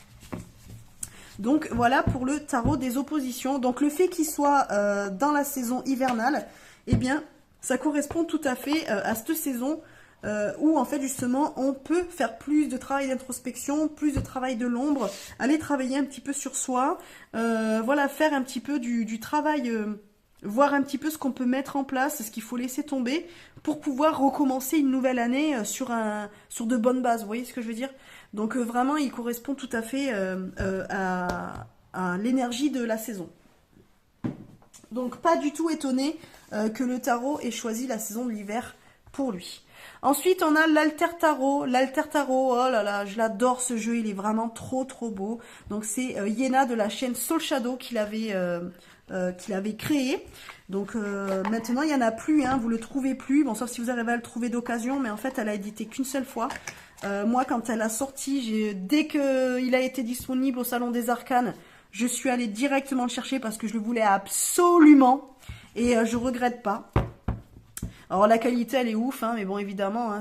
Donc voilà pour le tarot des oppositions. Donc le fait qu'il soit dans la saison hivernale, eh bien ça correspond tout à fait à cette saison où en fait justement on peut faire plus de travail d'introspection, plus de travail de l'ombre, aller travailler un petit peu sur soi, voilà, faire un petit peu du travail, voir un petit peu ce qu'on peut mettre en place, ce qu'il faut laisser tomber pour pouvoir recommencer une nouvelle année sur de bonnes bases, vous voyez ce que je veux dire? Donc vraiment il correspond tout à fait à l'énergie de la saison. Donc pas du tout étonné que le tarot ait choisi la saison de l'hiver pour lui. Ensuite, on a l'Alter Tarot. L'Alter Tarot, oh là là, je l'adore ce jeu, il est vraiment trop trop beau. Donc c'est Yéna de la chaîne Soul Shadow qui l'avait créé. Donc maintenant, il n'y en a plus, hein, vous le trouvez plus. Bon, sauf si vous arrivez à le trouver d'occasion, mais en fait, elle a édité qu'une seule fois. Moi, quand elle a sorti, dès qu'il a été disponible au Salon des Arcanes, je suis allée directement le chercher parce que je le voulais absolument. Et je regrette pas. Alors la qualité elle est ouf, hein, mais bon évidemment hein,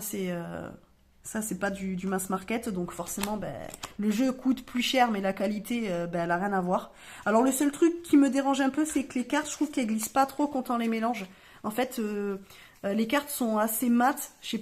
ça c'est pas du mass market, donc forcément ben, le jeu coûte plus cher mais la qualité ben, elle a rien à voir. Alors le seul truc qui me dérange un peu c'est que les cartes je trouve qu'elles glissent pas trop quand on les mélange. En fait les cartes sont assez mates, je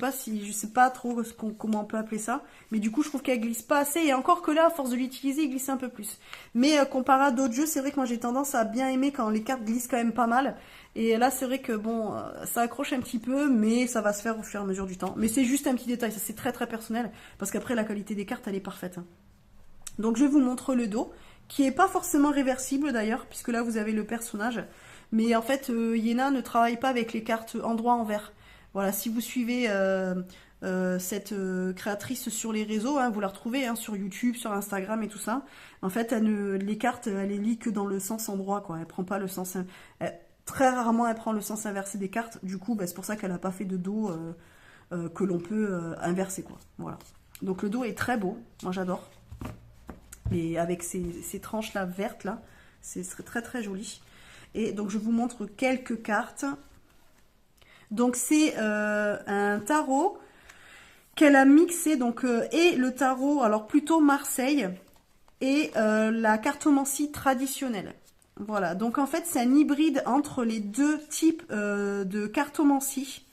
sais pas trop comment on peut appeler ça, mais du coup je trouve qu'elles glissent pas assez, et encore que là à force de l'utiliser ils glissent un peu plus. Mais comparé à d'autres jeux, c'est vrai que moi j'ai tendance à bien aimer quand les cartes glissent quand même pas mal. Et là, c'est vrai que bon, ça accroche un petit peu, mais ça va se faire au fur et à mesure du temps. Mais c'est juste un petit détail, ça c'est très très personnel, parce qu'après la qualité des cartes, elle est parfaite. Hein. Donc je vous montre le dos, qui est pas forcément réversible d'ailleurs, puisque là vous avez le personnage. Mais en fait, Yéna ne travaille pas avec les cartes endroit-envers. Voilà, si vous suivez cette créatrice sur les réseaux, hein, vous la retrouvez hein, sur YouTube, sur Instagram et tout ça. En fait, les cartes, elle les lit que dans le sens endroit, quoi. Elle prend pas le sens... Très rarement, elle prend le sens inversé des cartes. Du coup, bah, c'est pour ça qu'elle n'a pas fait de dos que l'on peut inverser, quoi. Voilà. Donc le dos est très beau. Moi, j'adore. Et avec ces tranches-là vertes, là, ce serait très, très joli. Et donc, je vous montre quelques cartes. Donc, c'est un tarot qu'elle a mixé. Donc, et le tarot, alors plutôt Marseille, et la cartomancie traditionnelle. Voilà, donc en fait c'est un hybride entre les deux types de cartomancie.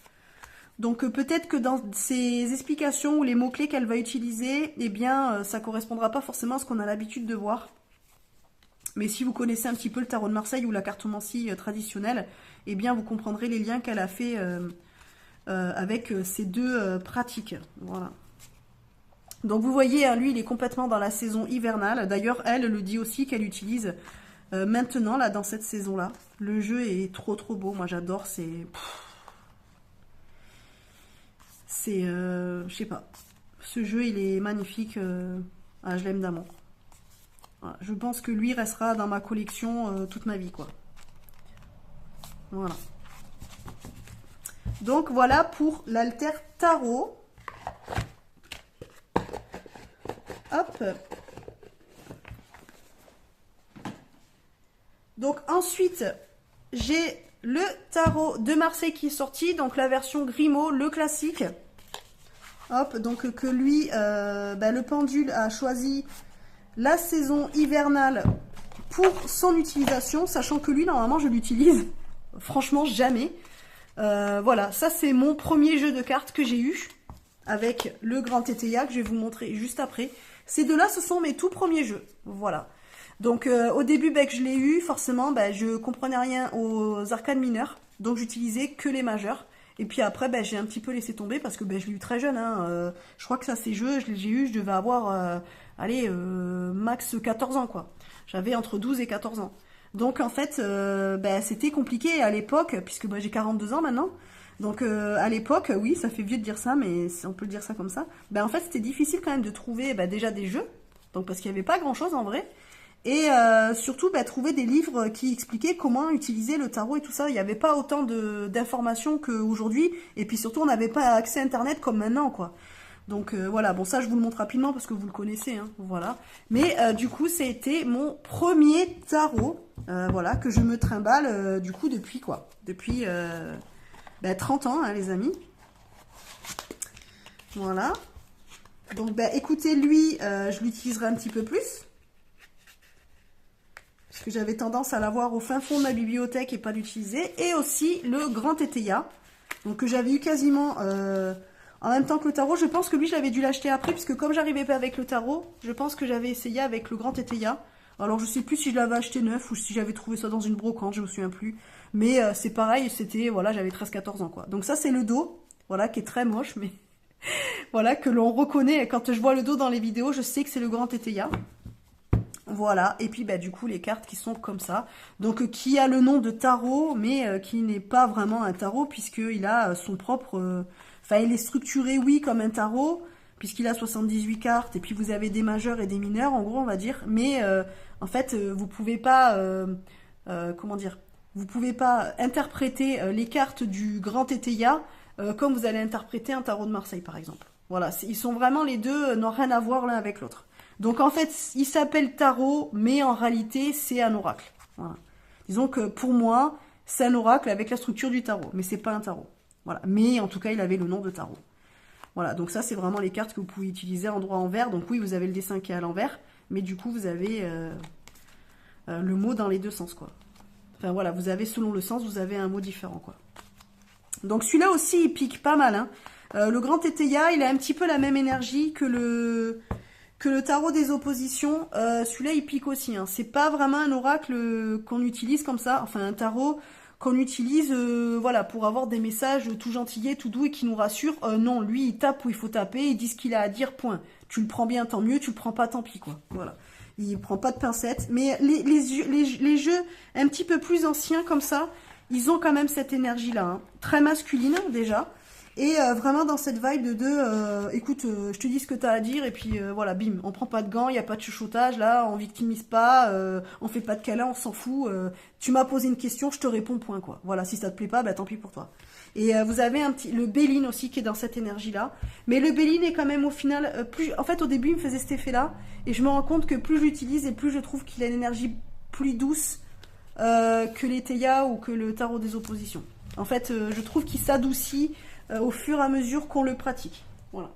Donc peut-être que dans ces explications ou les mots-clés qu'elle va utiliser, eh bien ça correspondra pas forcément à ce qu'on a l'habitude de voir. Mais si vous connaissez un petit peu le tarot de Marseille ou la cartomancie traditionnelle, eh bien vous comprendrez les liens qu'elle a fait avec ces deux pratiques. Voilà. Donc vous voyez, hein, lui il est complètement dans la saison hivernale. D'ailleurs elle le dit aussi qu'elle utilise... maintenant, là, dans cette saison-là, le jeu est trop trop beau. Moi, j'adore. Je sais pas. Ce jeu, il est magnifique. Ah, je l'aime d'amour. Voilà. Je pense que lui restera dans ma collection toute ma vie, quoi. Voilà. Donc, voilà pour l'Alter Tarot. Hop. Donc ensuite, j'ai le tarot de Marseille qui est sorti, donc la version Grimaud, le classique. Hop, donc que lui, le pendule a choisi la saison hivernale pour son utilisation, sachant que lui, normalement, je l'utilise franchement jamais. Voilà, ça c'est mon premier jeu de cartes que j'ai eu avec le Grand Tétéia que je vais vous montrer juste après. Ces deux-là, ce sont mes tout premiers jeux. Voilà. Donc au début que je l'ai eu, forcément je comprenais rien aux arcanes mineurs, donc j'utilisais que les majeurs. Et puis après j'ai un petit peu laissé tomber parce que je l'ai eu très jeune. Hein, je crois que ça ces jeux, je devais avoir max 14 ans quoi. J'avais entre 12 et 14 ans. Donc en fait c'était compliqué à l'époque, puisque j'ai 42 ans maintenant. Donc à l'époque, oui ça fait vieux de dire ça, mais on peut le dire ça comme ça. En fait c'était difficile quand même de trouver déjà des jeux, donc parce qu'il n'y avait pas grand chose en vrai. Et surtout trouver des livres qui expliquaient comment utiliser le tarot et tout ça. Il n'y avait pas autant d'informations qu'aujourd'hui. Et puis surtout on n'avait pas accès à internet comme maintenant quoi. Donc voilà, bon ça je vous le montre rapidement parce que vous le connaissez, hein, voilà. Mais du coup c'était mon premier tarot, voilà, que je me trimballe du coup depuis quoi. Depuis 30 ans hein, les amis. Voilà. Donc écoutez lui, je l'utiliserai un petit peu plus. parce que j'avais tendance à l'avoir au fin fond de ma bibliothèque et pas l'utiliser. Et aussi le grand Teteia, donc que j'avais eu quasiment en même temps que le tarot. Je pense que lui, j'avais dû l'acheter après, puisque comme j'arrivais pas avec le tarot, je pense que j'avais essayé avec le grand Teteia. Alors je sais plus si je l'avais acheté neuf ou si j'avais trouvé ça dans une brocante, je me souviens plus. Mais c'est pareil, c'était, voilà, j'avais 13-14 ans quoi. Donc ça c'est le dos, voilà, qui est très moche, mais voilà, que l'on reconnaît. Quand je vois le dos dans les vidéos, je sais que c'est le grand Teteia. Voilà, et puis bah, du coup les cartes qui sont comme ça. Donc qui a le nom de tarot, mais qui n'est pas vraiment un tarot, puisqu'il a son propre... Enfin, il est structuré, oui, comme un tarot, puisqu'il a 78 cartes, et puis vous avez des majeurs et des mineurs, en gros, on va dire. Mais en fait, vous pouvez pas... comment dire, vous pouvez pas interpréter les cartes du grand Teteia comme vous allez interpréter un tarot de Marseille, par exemple. Voilà, ils sont vraiment les deux, n'ont rien à voir l'un avec l'autre. Donc en fait, il s'appelle tarot, mais en réalité, c'est un oracle. Voilà. Disons que pour moi, c'est un oracle avec la structure du tarot, mais c'est pas un tarot. Voilà. Mais en tout cas, il avait le nom de tarot. Voilà, donc ça, c'est vraiment les cartes que vous pouvez utiliser en droit envers. Donc oui, vous avez le dessin qui est à l'envers, mais du coup, vous avez le mot dans les deux sens, quoi. Enfin voilà, vous avez, selon le sens, vous avez un mot différent, quoi. Donc celui-là aussi, il pique pas mal, hein. Le grand Teteia, il a un petit peu la même énergie que le tarot des oppositions. Celui-là, il pique aussi, hein. C'est pas vraiment un oracle qu'on utilise comme ça, enfin un tarot qu'on utilise voilà, pour avoir des messages tout gentillés, tout doux et qui nous rassurent. Non, lui, il tape où il faut taper, il dit ce qu'il a à dire, point. Tu le prends bien, tant mieux, tu le prends pas, tant pis, quoi. Voilà. Il prend pas de pincettes. Mais les jeux un petit peu plus anciens comme ça, ils ont quand même cette énergie-là, hein. Très masculine, déjà. Et vraiment dans cette vibe de écoute, je te dis ce que tu as à dire, et puis voilà, bim, on prend pas de gants, il n'y a pas de chuchotage, là, on victimise pas, on fait pas de câlin, on s'en fout. Tu m'as posé une question, je te réponds, point, quoi. Voilà, si ça te plaît pas, bah tant pis pour toi. Et vous avez le Béline aussi qui est dans cette énergie-là. Mais le Béline est quand même au final, en fait au début il me faisait cet effet-là, et je me rends compte que plus je l'utilise et plus je trouve qu'il a une énergie plus douce que les Teia ou que le tarot des oppositions. En fait, je trouve qu'il s'adoucit au fur et à mesure qu'on le pratique. Voilà.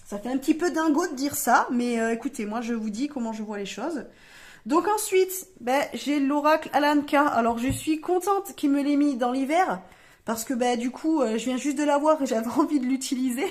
Ça fait un petit peu dingo de dire ça, mais écoutez, moi je vous dis comment je vois les choses. Donc ensuite, j'ai l'oracle Alanka. Alors je suis contente qu'il me l'ait mis dans l'hiver, parce que du coup, je viens juste de l'avoir et j'avais envie de l'utiliser.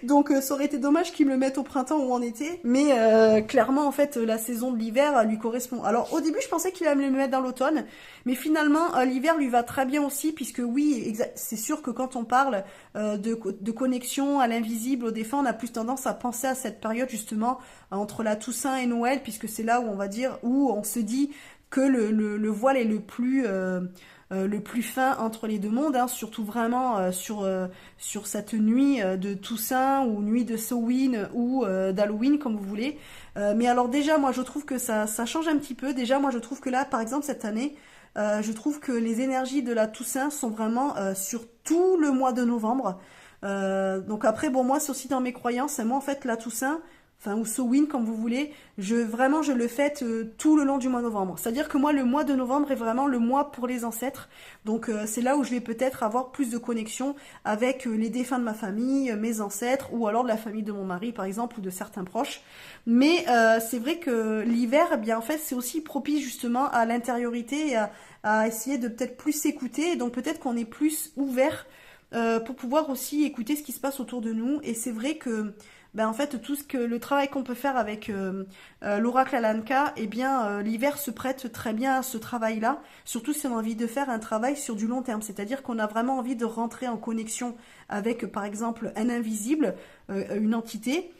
Donc ça aurait été dommage qu'ils me le mettent au printemps ou en été, mais clairement en fait la saison de l'hiver lui correspond. Alors au début je pensais qu'il allait me le mettre dans l'automne, mais finalement l'hiver lui va très bien aussi, puisque oui, c'est sûr que quand on parle de connexion à l'invisible, au défunt, on a plus tendance à penser à cette période justement entre la Toussaint et Noël, puisque c'est là où on va dire, où on se dit que le voile est le plus fin entre les deux mondes, hein, surtout vraiment sur cette nuit de Toussaint ou nuit de Samhain ou d'Halloween, comme vous voulez. Mais alors déjà, moi je trouve que ça change un petit peu. Déjà, moi je trouve que là, par exemple, cette année, je trouve que les énergies de la Toussaint sont vraiment sur tout le mois de novembre. Donc après, bon, moi c'est aussi dans mes croyances. Moi en fait, la Toussaint... Enfin, ou Samhain, comme vous voulez, je le fête tout le long du mois de novembre. C'est-à-dire que moi, le mois de novembre est vraiment le mois pour les ancêtres. Donc, c'est là où je vais peut-être avoir plus de connexion avec les défunts de ma famille, mes ancêtres, ou alors de la famille de mon mari, par exemple, ou de certains proches. Mais c'est vrai que l'hiver, eh bien, en fait, c'est aussi propice justement à l'intériorité et à essayer de peut-être plus s'écouter. Et donc, peut-être qu'on est plus ouvert pour pouvoir aussi écouter ce qui se passe autour de nous. Et c'est vrai que en fait, le travail qu'on peut faire avec l'oracle Alanka, eh bien, l'hiver se prête très bien à ce travail-là, surtout si on a envie de faire un travail sur du long terme, c'est-à-dire qu'on a vraiment envie de rentrer en connexion avec, par exemple, un invisible, une entité,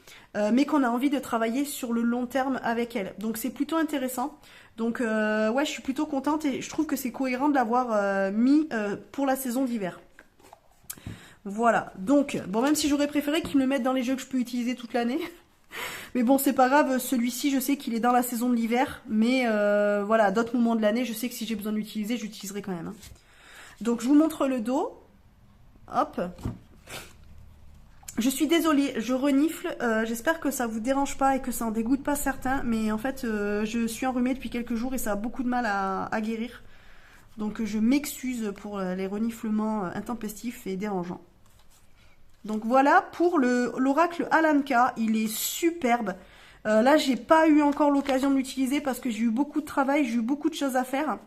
mais qu'on a envie de travailler sur le long terme avec elle. Donc, c'est plutôt intéressant. Donc, ouais, je suis plutôt contente et je trouve que c'est cohérent de l'avoir mis pour la saison d'hiver. Voilà, donc, bon, même si j'aurais préféré qu'ils me le mettent dans les jeux que je peux utiliser toute l'année. Mais bon, c'est pas grave, celui-ci, je sais qu'il est dans la saison de l'hiver. Mais voilà, à d'autres moments de l'année, je sais que si j'ai besoin de l'utiliser, j'utiliserai quand même, hein. Donc, je vous montre le dos. Hop. Je suis désolée, je renifle. J'espère que ça vous dérange pas et que ça en dégoûte pas certains. Mais en fait, je suis enrhumée depuis quelques jours et ça a beaucoup de mal à guérir. Donc, je m'excuse pour les reniflements intempestifs et dérangeants. Donc voilà pour l'oracle Alanka, il est superbe. Là, j'ai pas eu encore l'occasion de l'utiliser parce que j'ai eu beaucoup de travail, j'ai eu beaucoup de choses à faire.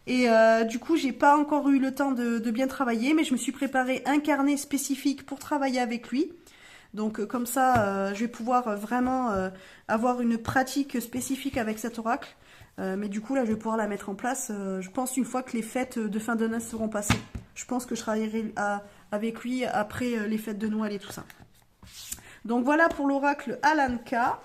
Et du coup, j'ai pas encore eu le temps de bien travailler, mais je me suis préparé un carnet spécifique pour travailler avec lui. Donc comme ça, je vais pouvoir vraiment avoir une pratique spécifique avec cet oracle. Mais du coup, là, je vais pouvoir la mettre en place, je pense, une fois que les fêtes de fin d'année seront passées. Je pense que je travaillerai avec lui après les fêtes de Noël et tout ça. Donc voilà pour l'oracle Alanka.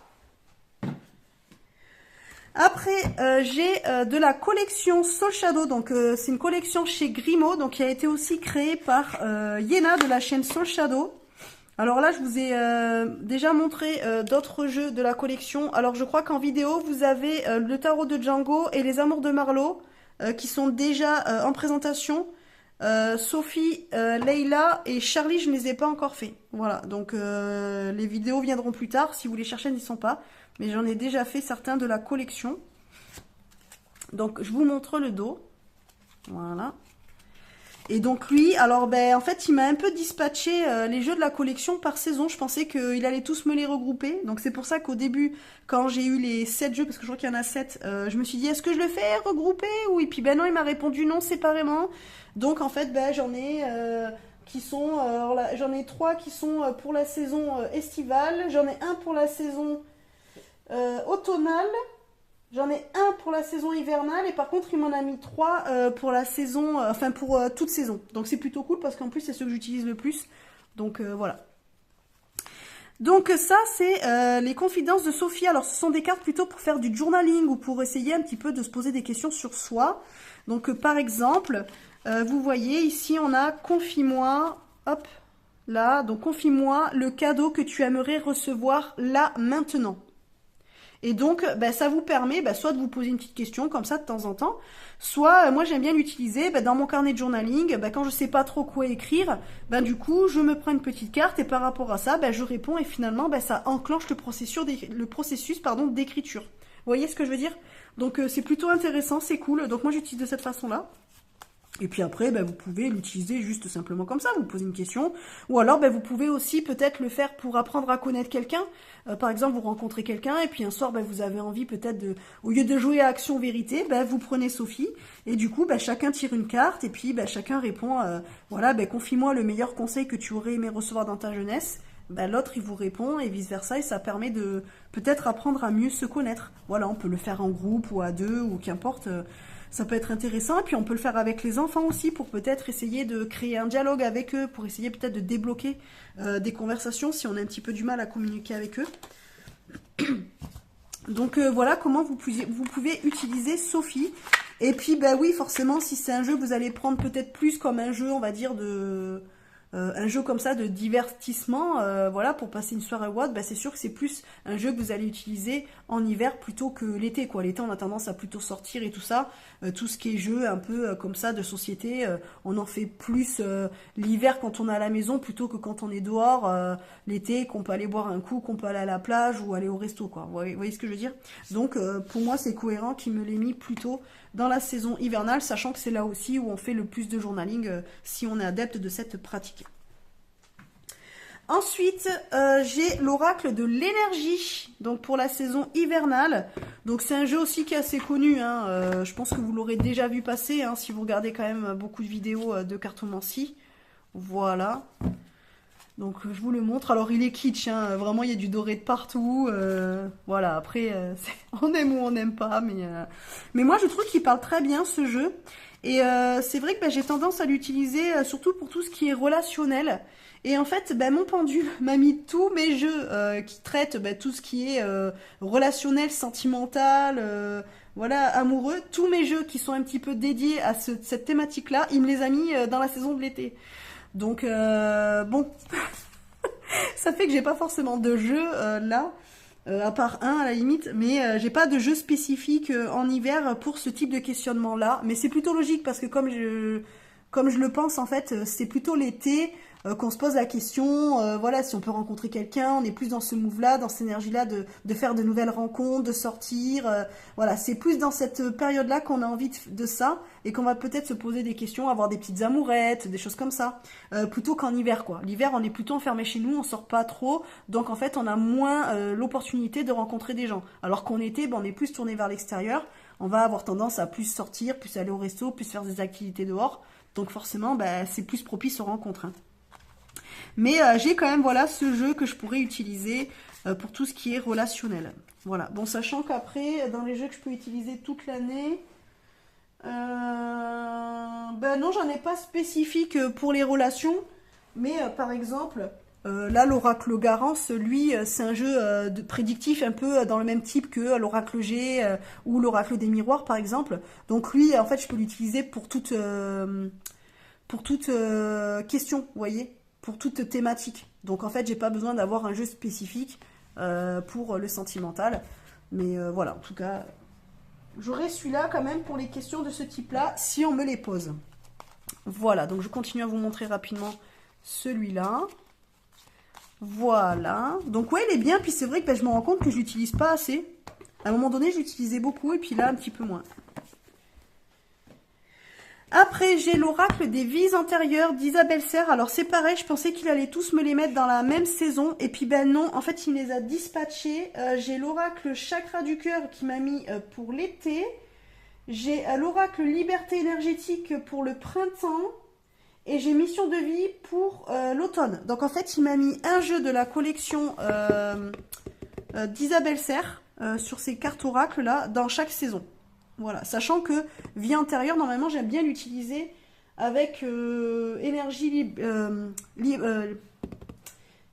Après, j'ai de la collection Soul Shadow, donc c'est une collection chez Grimaud, donc qui a été aussi créée par Yéna de la chaîne Soul Shadow. Alors là, je vous ai déjà montré d'autres jeux de la collection. Alors je crois qu'en vidéo, vous avez le tarot de Django et les amours de Marlowe qui sont déjà en présentation. Sophie, Leila et Charlie, je ne les ai pas encore fait. Voilà, donc les vidéos viendront plus tard. Si vous les cherchez, elles n'y sont pas. Mais j'en ai déjà fait certains de la collection. Donc je vous montre le dos. Voilà. Et donc lui, alors en fait, il m'a un peu dispatché les jeux de la collection par saison. Je pensais qu'il allait tous me les regrouper. Donc c'est pour ça qu'au début, quand j'ai eu les 7 jeux, parce que je crois qu'il y en a 7, je me suis dit, est-ce que je le fais regrouper? Ou et puis non, il m'a répondu non séparément. Donc en fait, j'en ai qui sont, j'en ai 3 qui sont pour la saison estivale. J'en ai un pour la saison automnale. J'en ai un pour la saison hivernale et par contre il m'en a mis 3 pour la saison, enfin pour toute saison. Donc c'est plutôt cool parce qu'en plus c'est ceux que j'utilise le plus. Donc voilà. Donc ça c'est les confidences de Sophie. Alors ce sont des cartes plutôt pour faire du journaling ou pour essayer un petit peu de se poser des questions sur soi. Donc par exemple, vous voyez ici on a confie-moi, hop, là, donc confie-moi le cadeau que tu aimerais recevoir là maintenant. Et donc, ça vous permet soit de vous poser une petite question comme ça de temps en temps, soit moi j'aime bien l'utiliser dans mon carnet de journaling, quand je sais pas trop quoi écrire, du coup je me prends une petite carte et par rapport à ça, je réponds et finalement ça enclenche le processus d'écriture. Vous voyez ce que je veux dire? Donc c'est plutôt intéressant, c'est cool, donc moi j'utilise de cette façon-là. Et puis après, vous pouvez l'utiliser juste simplement comme ça, vous posez une question. Ou alors, vous pouvez aussi peut-être le faire pour apprendre à connaître quelqu'un. Par exemple, vous rencontrez quelqu'un et puis un soir, vous avez envie peut-être de, au lieu de jouer à action-vérité, vous prenez Sophie. Et du coup, chacun tire une carte et puis chacun répond, voilà, confie-moi le meilleur conseil que tu aurais aimé recevoir dans ta jeunesse. L'autre, il vous répond et vice-versa. Et ça permet de peut-être apprendre à mieux se connaître. Voilà, on peut le faire en groupe ou à deux ou qu'importe. Ça peut être intéressant, et puis on peut le faire avec les enfants aussi, pour peut-être essayer de créer un dialogue avec eux, pour essayer peut-être de débloquer des conversations, si on a un petit peu du mal à communiquer avec eux. Donc voilà comment vous pouvez utiliser Sophie. Et puis oui, forcément, si c'est un jeu que vous allez prendre peut-être plus comme un jeu, on va dire, un jeu comme ça de divertissement, voilà, pour passer une soirée ou autre, c'est sûr que c'est plus un jeu que vous allez utiliser en hiver plutôt que l'été, quoi. L'été, on a tendance à plutôt sortir et tout ça. Tout ce qui est jeu un peu comme ça de société, on en fait plus l'hiver quand on est à la maison plutôt que quand on est dehors l'été, qu'on peut aller boire un coup, qu'on peut aller à la plage ou aller au resto, quoi. Vous voyez ce que je veux dire? Donc pour moi, c'est cohérent qu'il me l'ait mis plutôt dans la saison hivernale, sachant que c'est là aussi où on fait le plus de journaling si on est adepte de cette pratique. Ensuite, j'ai l'oracle de l'énergie, donc pour la saison hivernale. Donc c'est un jeu aussi qui est assez connu, je pense que vous l'aurez déjà vu passer, si vous regardez quand même beaucoup de vidéos de cartomancie. Voilà. Donc je vous le montre. Alors il est kitsch, vraiment il y a du doré de partout. Voilà, après on aime ou on n'aime pas, mais moi je trouve qu'il parle très bien ce jeu. Et c'est vrai que j'ai tendance à l'utiliser surtout pour tout ce qui est relationnel. Et en fait, mon pendule m'a mis tous mes jeux qui traitent tout ce qui est relationnel, sentimental, voilà, amoureux. Tous mes jeux qui sont un petit peu dédiés à cette thématique-là, il me les a mis dans la saison de l'été. Donc, bon, ça fait que j'ai pas forcément de jeux là, à part un à la limite, mais j'ai pas de jeu spécifique en hiver pour ce type de questionnement-là. Mais c'est plutôt logique parce que comme comme je le pense, en fait, c'est plutôt l'été qu'on se pose la question, voilà, si on peut rencontrer quelqu'un, on est plus dans ce move-là, dans cette énergie-là de faire de nouvelles rencontres, de sortir, voilà, c'est plus dans cette période-là qu'on a envie de ça, et qu'on va peut-être se poser des questions, avoir des petites amourettes, des choses comme ça, plutôt qu'en hiver, quoi. L'hiver, on est plutôt enfermé chez nous, on sort pas trop, donc en fait, on a moins l'opportunité de rencontrer des gens. Alors qu'en été, ben, on est plus tourné vers l'extérieur, on va avoir tendance à plus sortir, plus aller au resto, plus faire des activités dehors, donc forcément, ben, c'est plus propice aux rencontres, hein. Mais j'ai quand même, voilà, ce jeu que je pourrais utiliser pour tout ce qui est relationnel. Voilà. Bon, sachant qu'après, dans les jeux que je peux utiliser toute l'année, ben non, j'en ai pas spécifique pour les relations. Mais par exemple, là, l'oracle Garance, lui, c'est un jeu prédictif un peu dans le même type que l'oracle G ou l'oracle des miroirs, par exemple. Donc lui, en fait, je peux l'utiliser pour toute question, vous voyez, pour toute thématique. Donc en fait, j'ai pas besoin d'avoir un jeu spécifique pour le sentimental. Mais voilà, en tout cas, j'aurai celui-là quand même pour les questions de ce type-là, si on me les pose. Voilà, donc je continue à vous montrer rapidement celui-là. Voilà. Donc ouais, il est bien, puis c'est vrai que ben, je me rends compte que je l'utilise pas assez. À un moment donné, je l'utilisais beaucoup, et puis là, un petit peu moins. Après, j'ai l'oracle des vies antérieures d'Isabelle Serre. Alors, c'est pareil, je pensais qu'il allait tous me les mettre dans la même saison. Et puis, ben non, en fait, il les a dispatchés. J'ai l'oracle chakra du cœur qui m'a mis pour l'été. J'ai l'oracle liberté énergétique pour le printemps. Et j'ai mission de vie pour l'automne. Donc, en fait, il m'a mis un jeu de la collection d'Isabelle Serre sur ces cartes oracles-là dans chaque saison. Voilà, sachant que vie antérieure, normalement, j'aime bien l'utiliser avec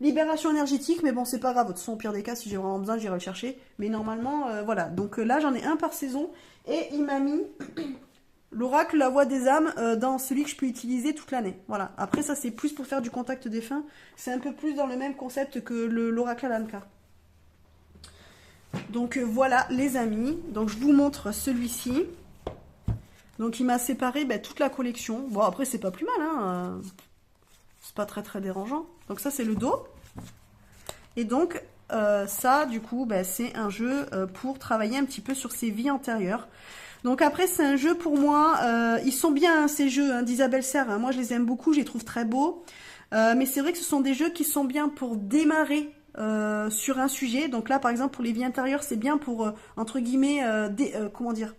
libération énergétique, mais bon, c'est pas grave. De toute façon, au pire des cas, si j'ai vraiment besoin, j'irai le chercher. Mais normalement, voilà. Donc là, j'en ai un par saison, et il m'a mis l'oracle la voix des âmes dans celui que je peux utiliser toute l'année. Voilà. Après, ça, c'est plus pour faire du contact défunt. C'est un peu plus dans le même concept que l'oracle Alanka. Donc voilà les amis, donc je vous montre celui-ci. Donc il m'a séparé toute la collection. Bon après c'est pas plus mal, hein. C'est pas très dérangeant. Donc ça c'est le dos. Et donc ça du coup c'est un jeu pour travailler un petit peu sur ses vies antérieures. Donc après c'est un jeu pour moi, ils sont bien hein, ces jeux hein, d'Isabelle Serre, hein. Moi je les aime beaucoup, je les trouve très beaux. Mais c'est vrai que ce sont des jeux qui sont bien pour démarrer sur un sujet. Donc là par exemple pour les vies intérieures c'est bien pour entre guillemets comment dire,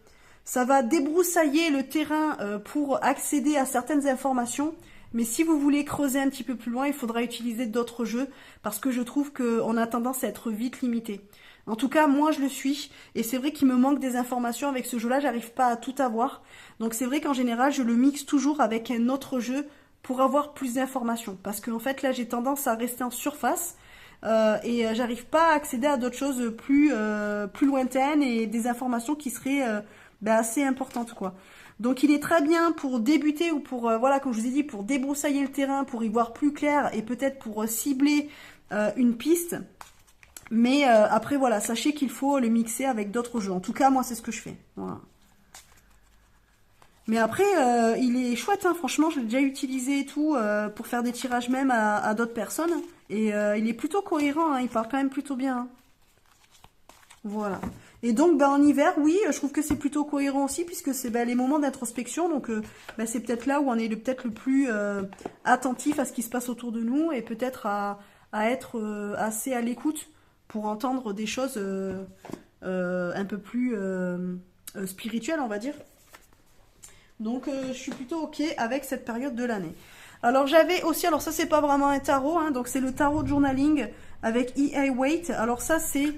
ça va débroussailler le terrain pour accéder à certaines informations. Mais si vous voulez creuser un petit peu plus loin, il faudra utiliser d'autres jeux parce que je trouve qu'on a tendance à être vite limité. En tout cas, moi je le suis, et c'est vrai qu'il me manque des informations avec ce jeu-là, j'arrive pas à tout avoir. Donc c'est vrai qu'en général, je le mixe toujours avec un autre jeu pour avoir plus d'informations. Parce qu'en fait, là j'ai tendance à rester en surface. Et j'arrive pas à accéder à d'autres choses plus lointaines et des informations qui seraient assez importantes quoi. Donc il est très bien pour débuter ou pour voilà comme je vous ai dit pour débroussailler le terrain, pour y voir plus clair et peut-être pour cibler une piste. Mais après voilà, sachez qu'il faut le mixer avec d'autres jeux. En tout cas moi c'est ce que je fais. Voilà. Mais après, il est chouette, hein, franchement, je l'ai déjà utilisé et tout, pour faire des tirages même à d'autres personnes. Et il est plutôt cohérent, hein, il parle quand même plutôt bien. Hein. Voilà. Et donc, en hiver, oui, je trouve que c'est plutôt cohérent aussi, puisque c'est les moments d'introspection. Donc, c'est peut-être là où on est peut-être le plus attentif à ce qui se passe autour de nous, et peut-être à être assez à l'écoute pour entendre des choses un peu plus spirituelles, on va dire. Donc je suis plutôt ok avec cette période de l'année. Alors j'avais aussi, alors ça c'est pas vraiment un tarot, hein, donc c'est le tarot de journaling avec E.A. Waite. Alors ça c'est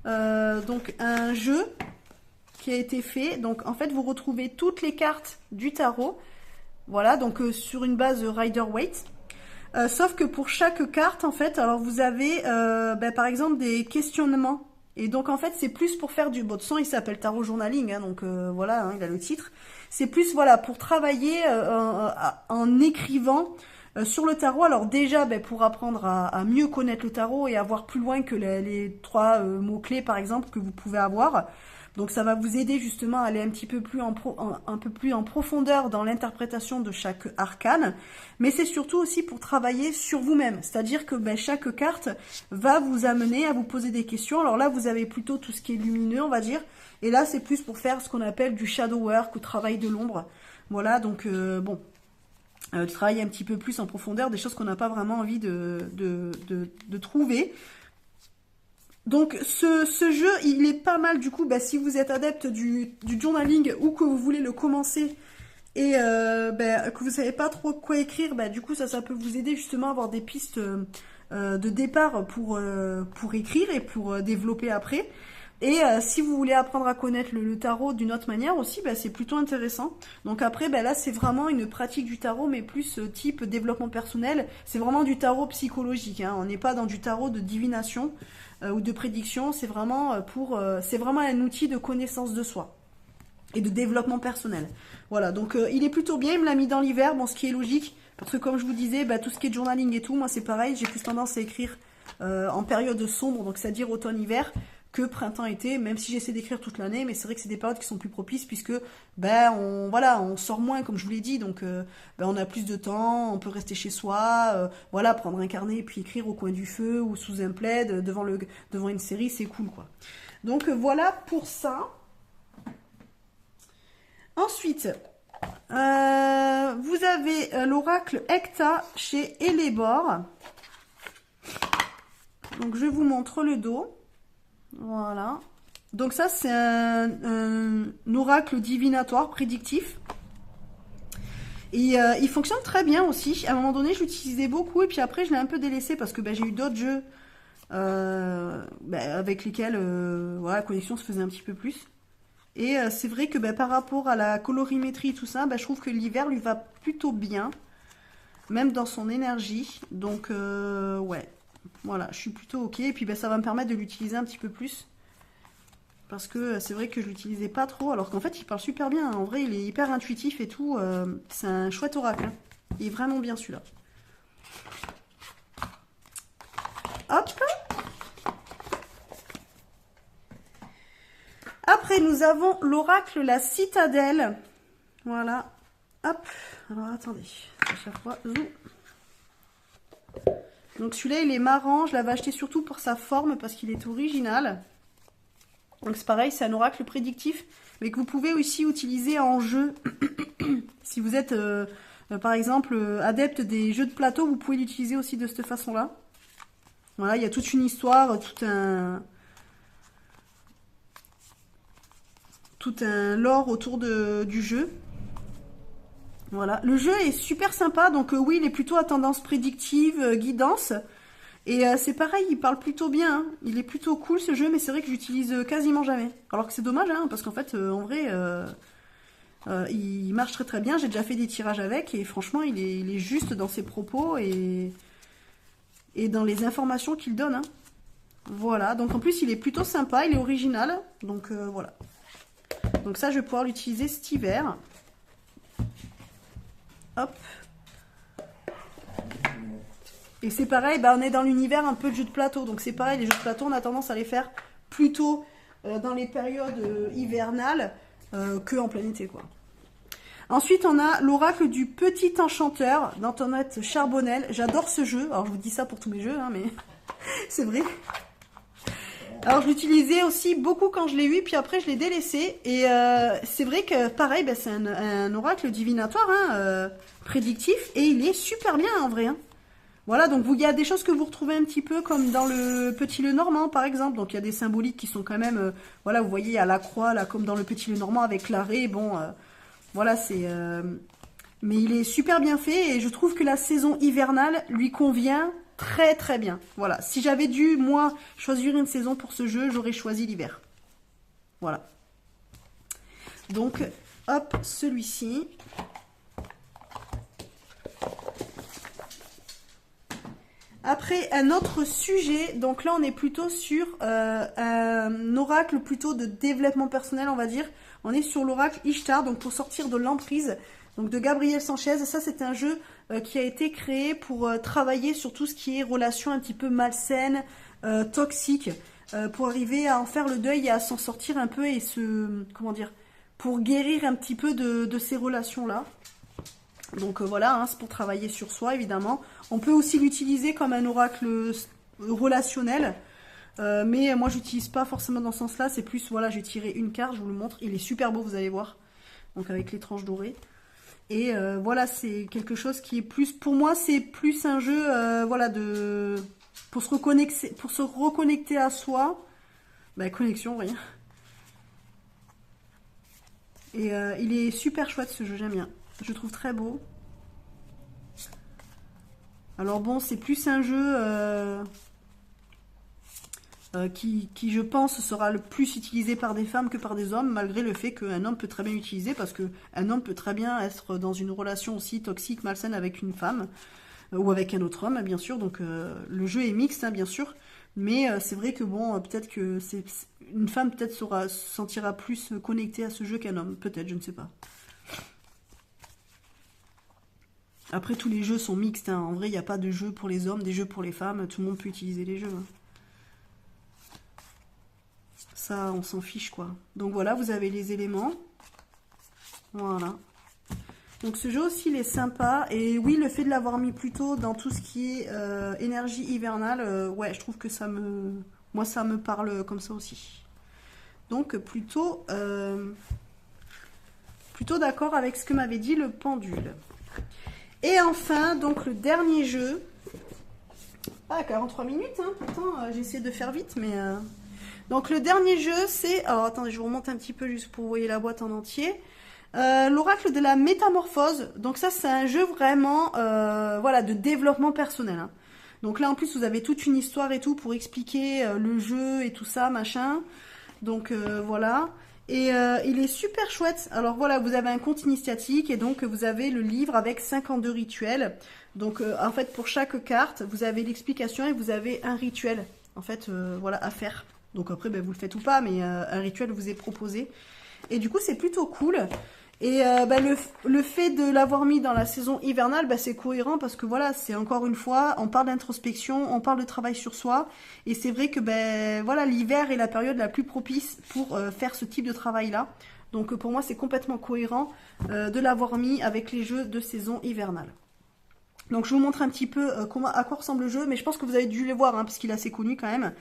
donc un jeu qui a été fait. Donc en fait vous retrouvez toutes les cartes du tarot, voilà, donc sur une base Rider-Waite. Sauf que pour chaque carte en fait, alors vous avez par exemple des questionnements. Et donc en fait c'est plus pour faire du... Bon de toute façon il s'appelle tarot journaling, hein, donc voilà, hein, il a le titre. C'est plus voilà pour travailler en écrivant sur le tarot. Alors déjà pour apprendre à mieux connaître le tarot et à voir plus loin que les 3 mots-clés par exemple que vous pouvez avoir. Donc ça va vous aider justement à aller un petit peu plus un peu plus en profondeur dans l'interprétation de chaque arcane. Mais c'est surtout aussi pour travailler sur vous-même. C'est-à-dire que ben, chaque carte va vous amener à vous poser des questions. Alors là, vous avez plutôt tout ce qui est lumineux, on va dire. Et là, c'est plus pour faire ce qu'on appelle du shadow work ou travail de l'ombre. Voilà, donc bon, travailler un petit peu plus en profondeur, des choses qu'on n'a pas vraiment envie de trouver. Donc ce jeu, il est pas mal du coup, bah, si vous êtes adepte du journaling ou que vous voulez le commencer et bah, que vous savez pas trop quoi écrire, bah, du coup ça peut vous aider justement à avoir des pistes de départ pour écrire et pour développer après. Et si vous voulez apprendre à connaître le tarot d'une autre manière aussi, bah, c'est plutôt intéressant. Donc après, bah, là, c'est vraiment une pratique du tarot, mais plus type développement personnel. C'est vraiment du tarot psychologique, hein. On n'est pas dans du tarot de divination ou de prédiction. C'est vraiment c'est vraiment un outil de connaissance de soi et de développement personnel. Voilà, donc il est plutôt bien. Il me l'a mis dans l'hiver, bon, ce qui est logique, parce que comme je vous disais, bah, tout ce qui est journaling et tout, moi c'est pareil. J'ai plus tendance à écrire en période sombre, donc c'est-à-dire automne-hiver, que printemps-été, même si j'essaie d'écrire toute l'année, mais c'est vrai que c'est des périodes qui sont plus propices puisque ben on sort moins comme je vous l'ai dit, donc ben, on a plus de temps, on peut rester chez soi, voilà, prendre un carnet et puis écrire au coin du feu ou sous un plaid devant une série, c'est cool quoi. Donc voilà pour ça. Ensuite, vous avez l'oracle Hecta chez Elébor. Donc je vous montre le dos. Voilà. Donc ça, c'est un oracle divinatoire prédictif. Et il fonctionne très bien aussi. À un moment donné, je l'utilisais beaucoup et puis après, je l'ai un peu délaissé parce que ben, j'ai eu d'autres jeux ben, avec lesquels voilà, la connexion se faisait un petit peu plus. Et c'est vrai que ben, par rapport à la colorimétrie et tout ça, ben, je trouve que l'hiver lui va plutôt bien, même dans son énergie. Donc, ouais. Voilà, je suis plutôt ok. Et puis ben, ça va me permettre de l'utiliser un petit peu plus. Parce que c'est vrai que je l'utilisais pas trop. Alors qu'en fait, il parle super bien. En vrai, il est hyper intuitif et tout. C'est un chouette oracle. Il est vraiment bien celui-là. Hop. Après, nous avons l'oracle La Citadelle. Voilà. Hop. Alors, attendez. À chaque fois, zoom. Donc celui-là, il est marrant. Je l'avais acheté surtout pour sa forme parce qu'il est original. Donc c'est pareil, c'est un oracle prédictif, mais que vous pouvez aussi utiliser en jeu. Si vous êtes, par exemple, adepte des jeux de plateau, vous pouvez l'utiliser aussi de cette façon-là. Voilà, il y a toute une histoire, tout un lore autour du jeu. Voilà, le jeu est super sympa, donc oui, il est plutôt à tendance prédictive, guidance. Et c'est pareil, il parle plutôt bien, hein. Il est plutôt cool ce jeu, mais c'est vrai que j'utilise quasiment jamais. Alors que c'est dommage, hein, parce qu'en fait, en vrai, il marche très très bien. J'ai déjà fait des tirages avec, et franchement, il est juste dans ses propos et dans les informations qu'il donne, hein. Voilà, donc en plus, il est plutôt sympa, il est original, donc voilà. Donc ça, je vais pouvoir l'utiliser cet hiver. Hop. Et c'est pareil, bah, on est dans l'univers un peu de jeux de plateau. Donc c'est pareil, les jeux de plateau, on a tendance à les faire plutôt dans les périodes hivernales que en plein été, quoi. Ensuite, on a l'oracle du petit enchanteur d'Antoinette Charbonnel. J'adore ce jeu. Alors je vous dis ça pour tous mes jeux, hein, mais c'est vrai. Alors je l'utilisais aussi beaucoup quand je l'ai eu, puis après je l'ai délaissé. Et c'est vrai que pareil, bah, c'est un oracle divinatoire, hein, prédictif, et il est super bien en vrai, hein. Voilà, donc il y a des choses que vous retrouvez un petit peu comme dans le Petit Lenormand par exemple. Donc il y a des symboliques qui sont quand même, voilà, vous voyez à la croix là comme dans le Petit Lenormand avec l'arrêt. Bon, voilà, c'est, mais il est super bien fait et je trouve que la saison hivernale lui convient très très bien. Voilà, si j'avais dû moi choisir une saison pour ce jeu, j'aurais choisi l'hiver. Voilà. Donc, hop, celui-ci. Après, un autre sujet, donc là on est plutôt sur un oracle plutôt de développement personnel, on va dire. On est sur l'oracle Ishtar, donc pour sortir de l'emprise, donc de Gabriel Sanchez. Ça c'est un jeu qui a été créé pour travailler sur tout ce qui est relations un petit peu malsaines, toxiques. pour arriver à en faire le deuil et à s'en sortir un peu et comment dire, pour guérir un petit peu de ces relations-là. Donc voilà, hein, c'est pour travailler sur soi, évidemment. On peut aussi l'utiliser comme un oracle relationnel. Mais moi, j'utilise pas forcément dans ce sens-là. C'est plus, voilà, j'ai tiré une carte, je vous le montre. Il est super beau, vous allez voir. Donc avec les tranches dorées. Et voilà, c'est quelque chose qui est plus... Pour moi, c'est plus un jeu, voilà, pour se reconnecter à soi. Bah, connexion, rien. Et il est super chouette, ce jeu, j'aime bien. Je le trouve très beau. Alors bon, c'est plus un jeu qui, je pense, sera le plus utilisé par des femmes que par des hommes, malgré le fait qu'un homme peut très bien l'utiliser, parce qu'un homme peut très bien être dans une relation aussi toxique, malsaine avec une femme, ou avec un autre homme, bien sûr. Donc le jeu est mixte, hein, bien sûr. Mais c'est vrai que bon, peut-être que une femme peut-être se sentira plus connectée à ce jeu qu'un homme. Peut-être, je ne sais pas. Après, tous les jeux sont mixtes, hein. En vrai, il n'y a pas de jeux pour les hommes, des jeux pour les femmes. Tout le monde peut utiliser les jeux, hein. Ça, on s'en fiche, quoi. Donc voilà, vous avez les éléments. Voilà. Donc ce jeu aussi, il est sympa. Et oui, le fait de l'avoir mis plus tôt dans tout ce qui est énergie hivernale, ouais, je trouve que moi, ça me parle comme ça aussi. Donc plutôt d'accord avec ce que m'avait dit le pendule. Et enfin, donc le dernier jeu. Ah, 43 minutes, hein. Pourtant, j'ai essayé de faire vite, mais... Donc le dernier jeu, c'est... Alors attendez, je vous remonte un petit peu juste pour vous voyez la boîte en entier. L'oracle de la métamorphose. Donc ça, c'est un jeu vraiment voilà, de développement personnel, hein. Donc là, en plus, vous avez toute une histoire et tout pour expliquer le jeu et tout ça, machin. Donc voilà. Et il est super chouette. Alors voilà, vous avez un compte initiatique et donc vous avez le livre avec 52 rituels. Donc en fait, pour chaque carte, vous avez l'explication et vous avez un rituel, en fait, voilà, à faire. Donc après, ben, vous le faites ou pas, mais un rituel vous est proposé. Et du coup, c'est plutôt cool. Et ben, le fait de l'avoir mis dans la saison hivernale, ben, c'est cohérent parce que voilà, c'est encore une fois, on parle d'introspection, on parle de travail sur soi. Et c'est vrai que ben, voilà, l'hiver est la période la plus propice pour faire ce type de travail-là. Donc pour moi, c'est complètement cohérent de l'avoir mis avec les jeux de saison hivernale. Donc je vous montre un petit peu à quoi ressemble le jeu, mais je pense que vous avez dû les voir, hein, parce qu'il est assez connu quand même.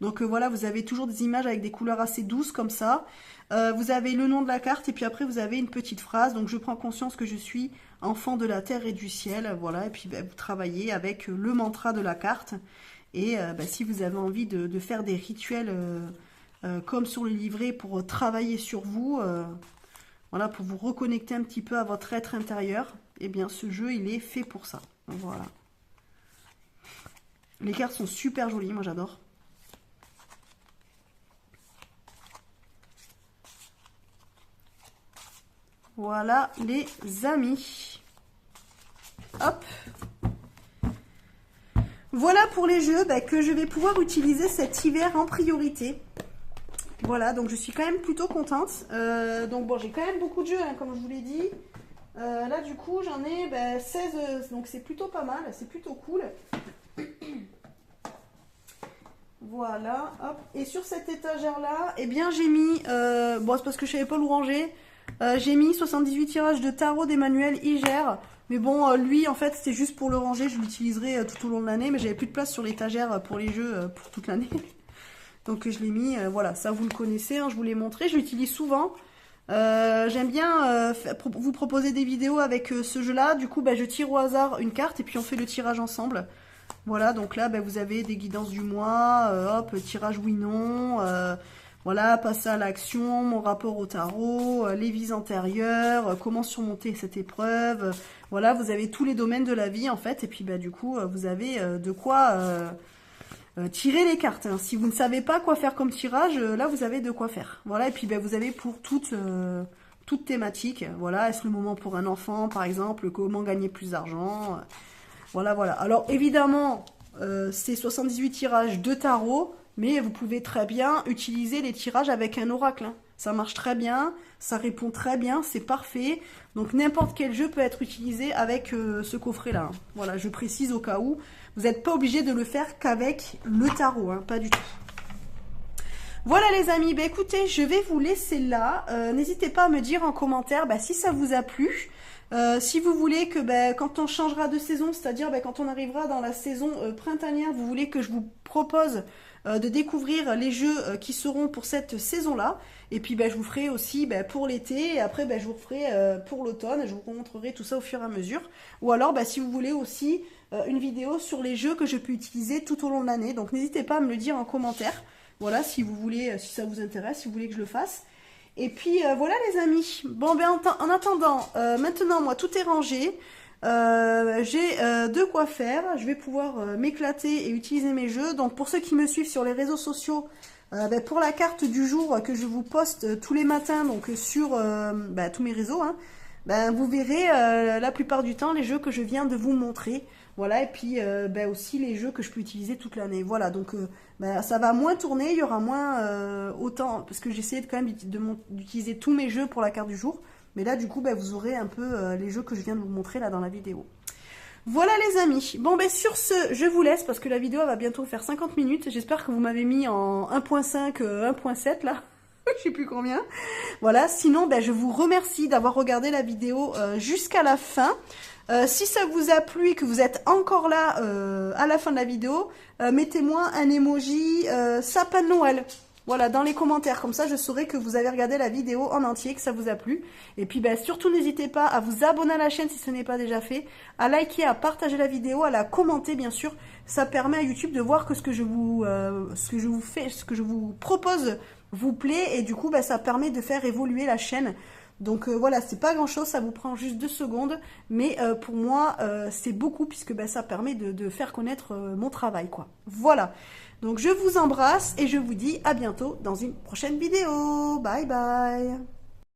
Donc voilà, vous avez toujours des images avec des couleurs assez douces comme ça. Vous avez le nom de la carte et puis après vous avez une petite phrase. Donc je prends conscience que je suis enfant de la terre et du ciel. Voilà, et puis ben, vous travaillez avec le mantra de la carte. Et ben, si vous avez envie de faire des rituels comme sur le livret pour travailler sur vous, voilà, pour vous reconnecter un petit peu à votre être intérieur, eh bien ce jeu il est fait pour ça. Voilà. Les cartes sont super jolies, moi j'adore. Voilà les amis. Hop. Voilà pour les jeux que je vais pouvoir utiliser cet hiver en priorité. Voilà, donc je suis quand même plutôt contente. Donc bon, j'ai quand même beaucoup de jeux, hein, comme je vous l'ai dit. Là, du coup, j'en ai 16, donc c'est plutôt pas mal, c'est plutôt cool. Voilà, hop. Et sur cette étagère-là, eh bien, j'ai mis... bon, c'est parce que je savais pas où ranger. J'ai mis 78 tirages de tarot d'Emmanuel Iger. Mais bon, lui, en fait, c'était juste pour le ranger. Je l'utiliserai tout au long de l'année. Mais j'avais plus de place sur l'étagère pour les jeux pour toute l'année. Donc, je l'ai mis. Voilà, ça, vous le connaissez. Hein, je vous l'ai montré. Je l'utilise souvent. J'aime bien vous proposer des vidéos avec ce jeu-là. Du coup, je tire au hasard une carte et puis on fait le tirage ensemble. Voilà, donc là, vous avez des guidances du mois. Hop, tirage oui-non. Voilà, passer à l'action, mon rapport au tarot, les vies antérieures, comment surmonter cette épreuve. Voilà, vous avez tous les domaines de la vie en fait. Et puis du coup, vous avez de quoi tirer les cartes. Hein. Si vous ne savez pas quoi faire comme tirage, là vous avez de quoi faire. Voilà, et puis vous avez pour toute thématique. Voilà, est-ce le moment pour un enfant par exemple, comment gagner plus d'argent. Voilà, voilà. Alors évidemment, c'est 78 tirages de tarot. Mais vous pouvez très bien utiliser les tirages avec un oracle. Hein. Ça marche très bien, ça répond très bien, c'est parfait. Donc n'importe quel jeu peut être utilisé avec ce coffret-là. Hein. Voilà, je précise au cas où. Vous n'êtes pas obligé de le faire qu'avec le tarot, hein, pas du tout. Voilà les amis, bah écoutez, je vais vous laisser là. N'hésitez pas à me dire en commentaire si ça vous a plu. Si vous voulez que quand on changera de saison, c'est-à-dire quand on arrivera dans la saison printanière, vous voulez que je vous propose de découvrir les jeux qui seront pour cette saison-là. Et puis je vous ferai aussi pour l'été, et après je vous referai pour l'automne, je vous montrerai tout ça au fur et à mesure. Ou alors si vous voulez aussi une vidéo sur les jeux que je peux utiliser tout au long de l'année. Donc n'hésitez pas à me le dire en commentaire. Voilà, si vous voulez, si ça vous intéresse, si vous voulez que je le fasse. Et puis voilà les amis. Bon en attendant, maintenant moi tout est rangé. J'ai de quoi faire. Je vais pouvoir m'éclater et utiliser mes jeux. Donc pour ceux qui me suivent sur les réseaux sociaux, pour la carte du jour que je vous poste tous les matins, donc sur tous mes réseaux, hein, vous verrez la plupart du temps les jeux que je viens de vous montrer. Voilà, et puis aussi les jeux que je peux utiliser toute l'année. Voilà, donc ça va moins tourner, il y aura moins autant, parce que j'essayais quand même d'utiliser tous mes jeux pour la carte du jour. Mais là, du coup, vous aurez un peu les jeux que je viens de vous montrer là dans la vidéo. Voilà les amis. Bon, sur ce, je vous laisse parce que la vidéo va bientôt faire 50 minutes. J'espère que vous m'avez mis en 1.5, 1.7 là. Je sais plus combien. Voilà, sinon, je vous remercie d'avoir regardé la vidéo jusqu'à la fin. Si ça vous a plu et que vous êtes encore là à la fin de la vidéo, mettez-moi un emoji sapin de Noël. Voilà, dans les commentaires, comme ça je saurai que vous avez regardé la vidéo en entier, que ça vous a plu. Et puis surtout n'hésitez pas à vous abonner à la chaîne si ce n'est pas déjà fait, à liker, à partager la vidéo, à la commenter bien sûr. Ça permet à YouTube de voir que ce que je vous propose vous plaît, et du coup ça permet de faire évoluer la chaîne. Donc voilà, c'est pas grand chose, ça vous prend juste 2 secondes, mais pour moi c'est beaucoup, puisque ça permet de faire connaître mon travail quoi. Voilà, donc je vous embrasse et je vous dis à bientôt dans une prochaine vidéo. Bye bye.